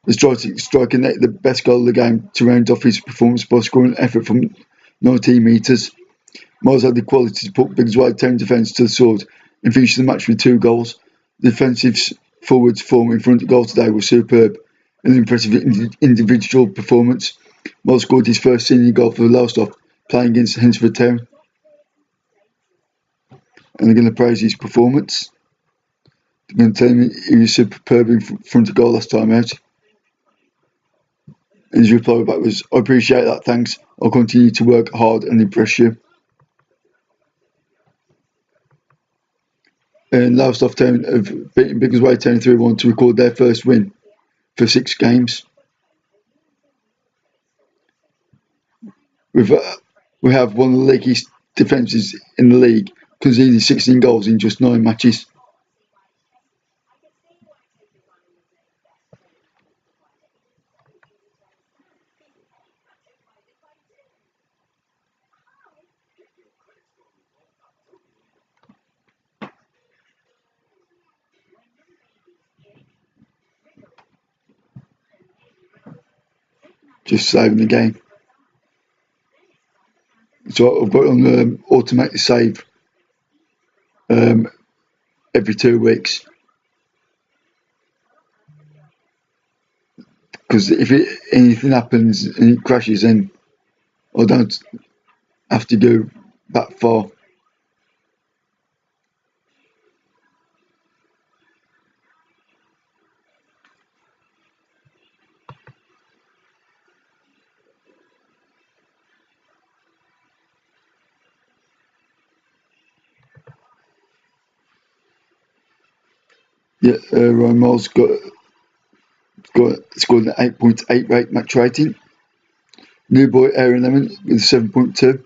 The striker netted the best goal of the game to round off his performance by scoring an effort from 19 metres. Miles had the quality to put Biggleswade Town defence to the sword and finished the match with 2 goals. The defensive forwards' form in front of goal today was superb, an impressive individual performance. Miles scored his first senior goal for Lowestoft, playing against Hensford Town. And they're going to praise his performance. They're going to tell him he was superb in front of goal last time out. And his reply back was, "I appreciate that, thanks. I'll continue to work hard and impress you." And Lowestoft Town have beaten Biggleswade Town 3-1 to record their first win for 6 games. We have one of the leakiest defences in the league, conceding 16 goals in just 9 matches. Just saving the game. So I've got on automatic save every 2 weeks. Because if anything happens and it crashes, then I don't have to go that far. Yeah, Ryan Miles scored an 8.8 rate match rating. New boy Aaron Lemon with a 7.2.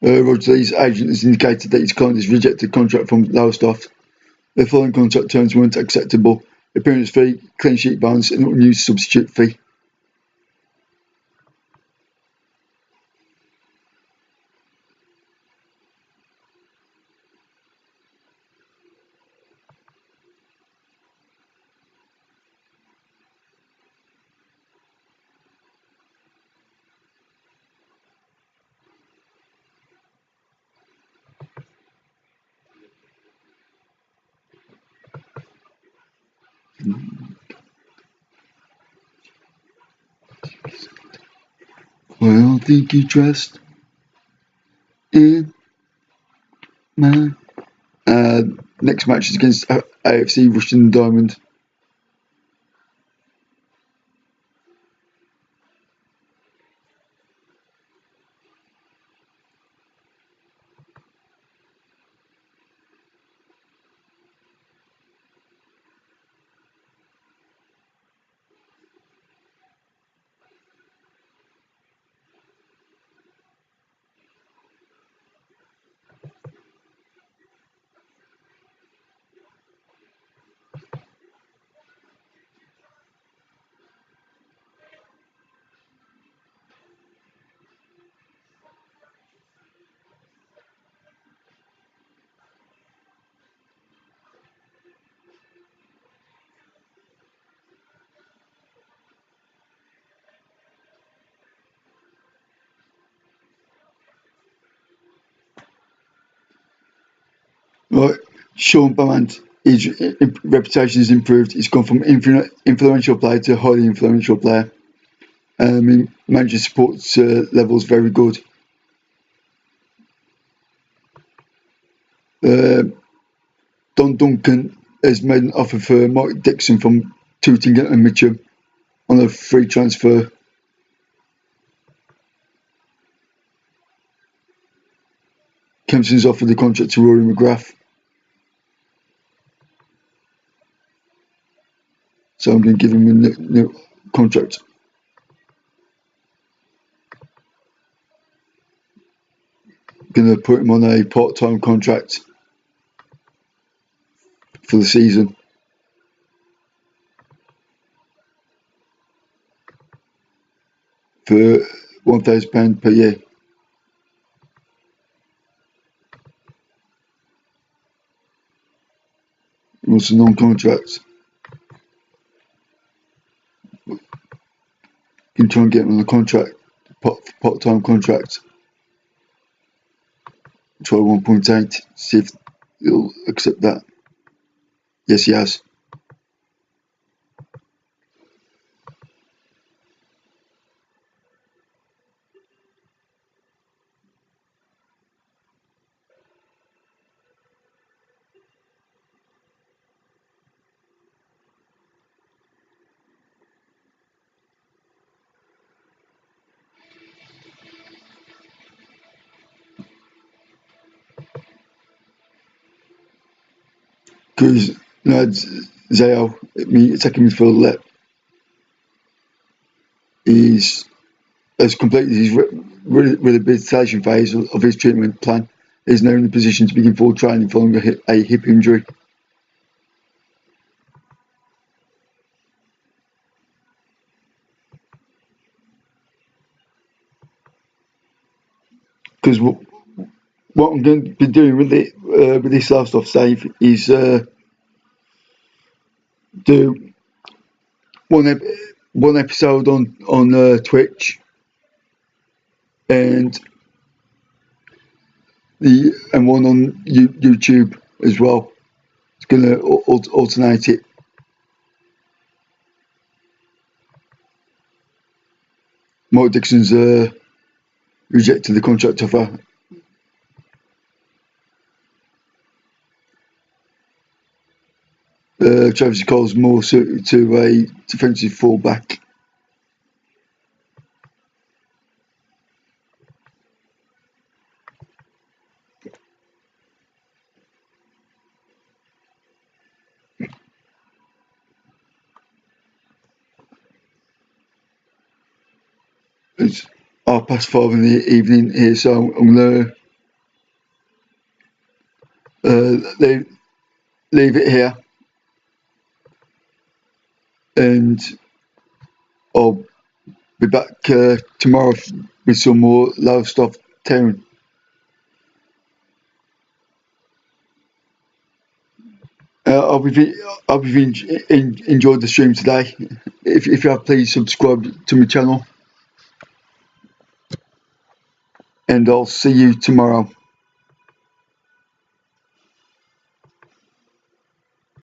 Roger Lee's agent has indicated that his client has rejected contract from Lowestoft. The following contract terms weren't acceptable: appearance fee, clean sheet bonus, and unused substitute fee. I don't think you trust in man. Next next match is against AFC Russian Diamond. Right, Sean Band, his reputation has improved. He's gone from influential player to highly influential player. Manager support levels very good. Don Duncan has made an offer for Mike Dixon from Tooting and Mitcham on a free transfer. Kempson's offered the contract to Rory McGrath. So I'm going to give him a new contract. Going to put him on a part-time contract for the season. For £1,000 per year. He wants a non-contract. Can try and get him on a contract, part-time contract. Try 1.8, see if he'll accept that. Yes, he has. Because Zayo, attacking midfielder, has completed his rehabilitation phase of his treatment plan. He is now in a position to begin full training following a hip injury. Because what I'm going to be doing with this Lowestoft save is do one episode on Twitch and one on YouTube as well. It's going to alternate it. Mike Dixon's rejected the contract offer. Travis Cole's more suited to a defensive fullback. It's 5:30 in the evening here, so I'm going to leave it here, and I'll be back tomorrow with some more Lowestoft Town. I hope you've enjoyed the stream today. If you have, please subscribe to my channel, and I'll see you tomorrow.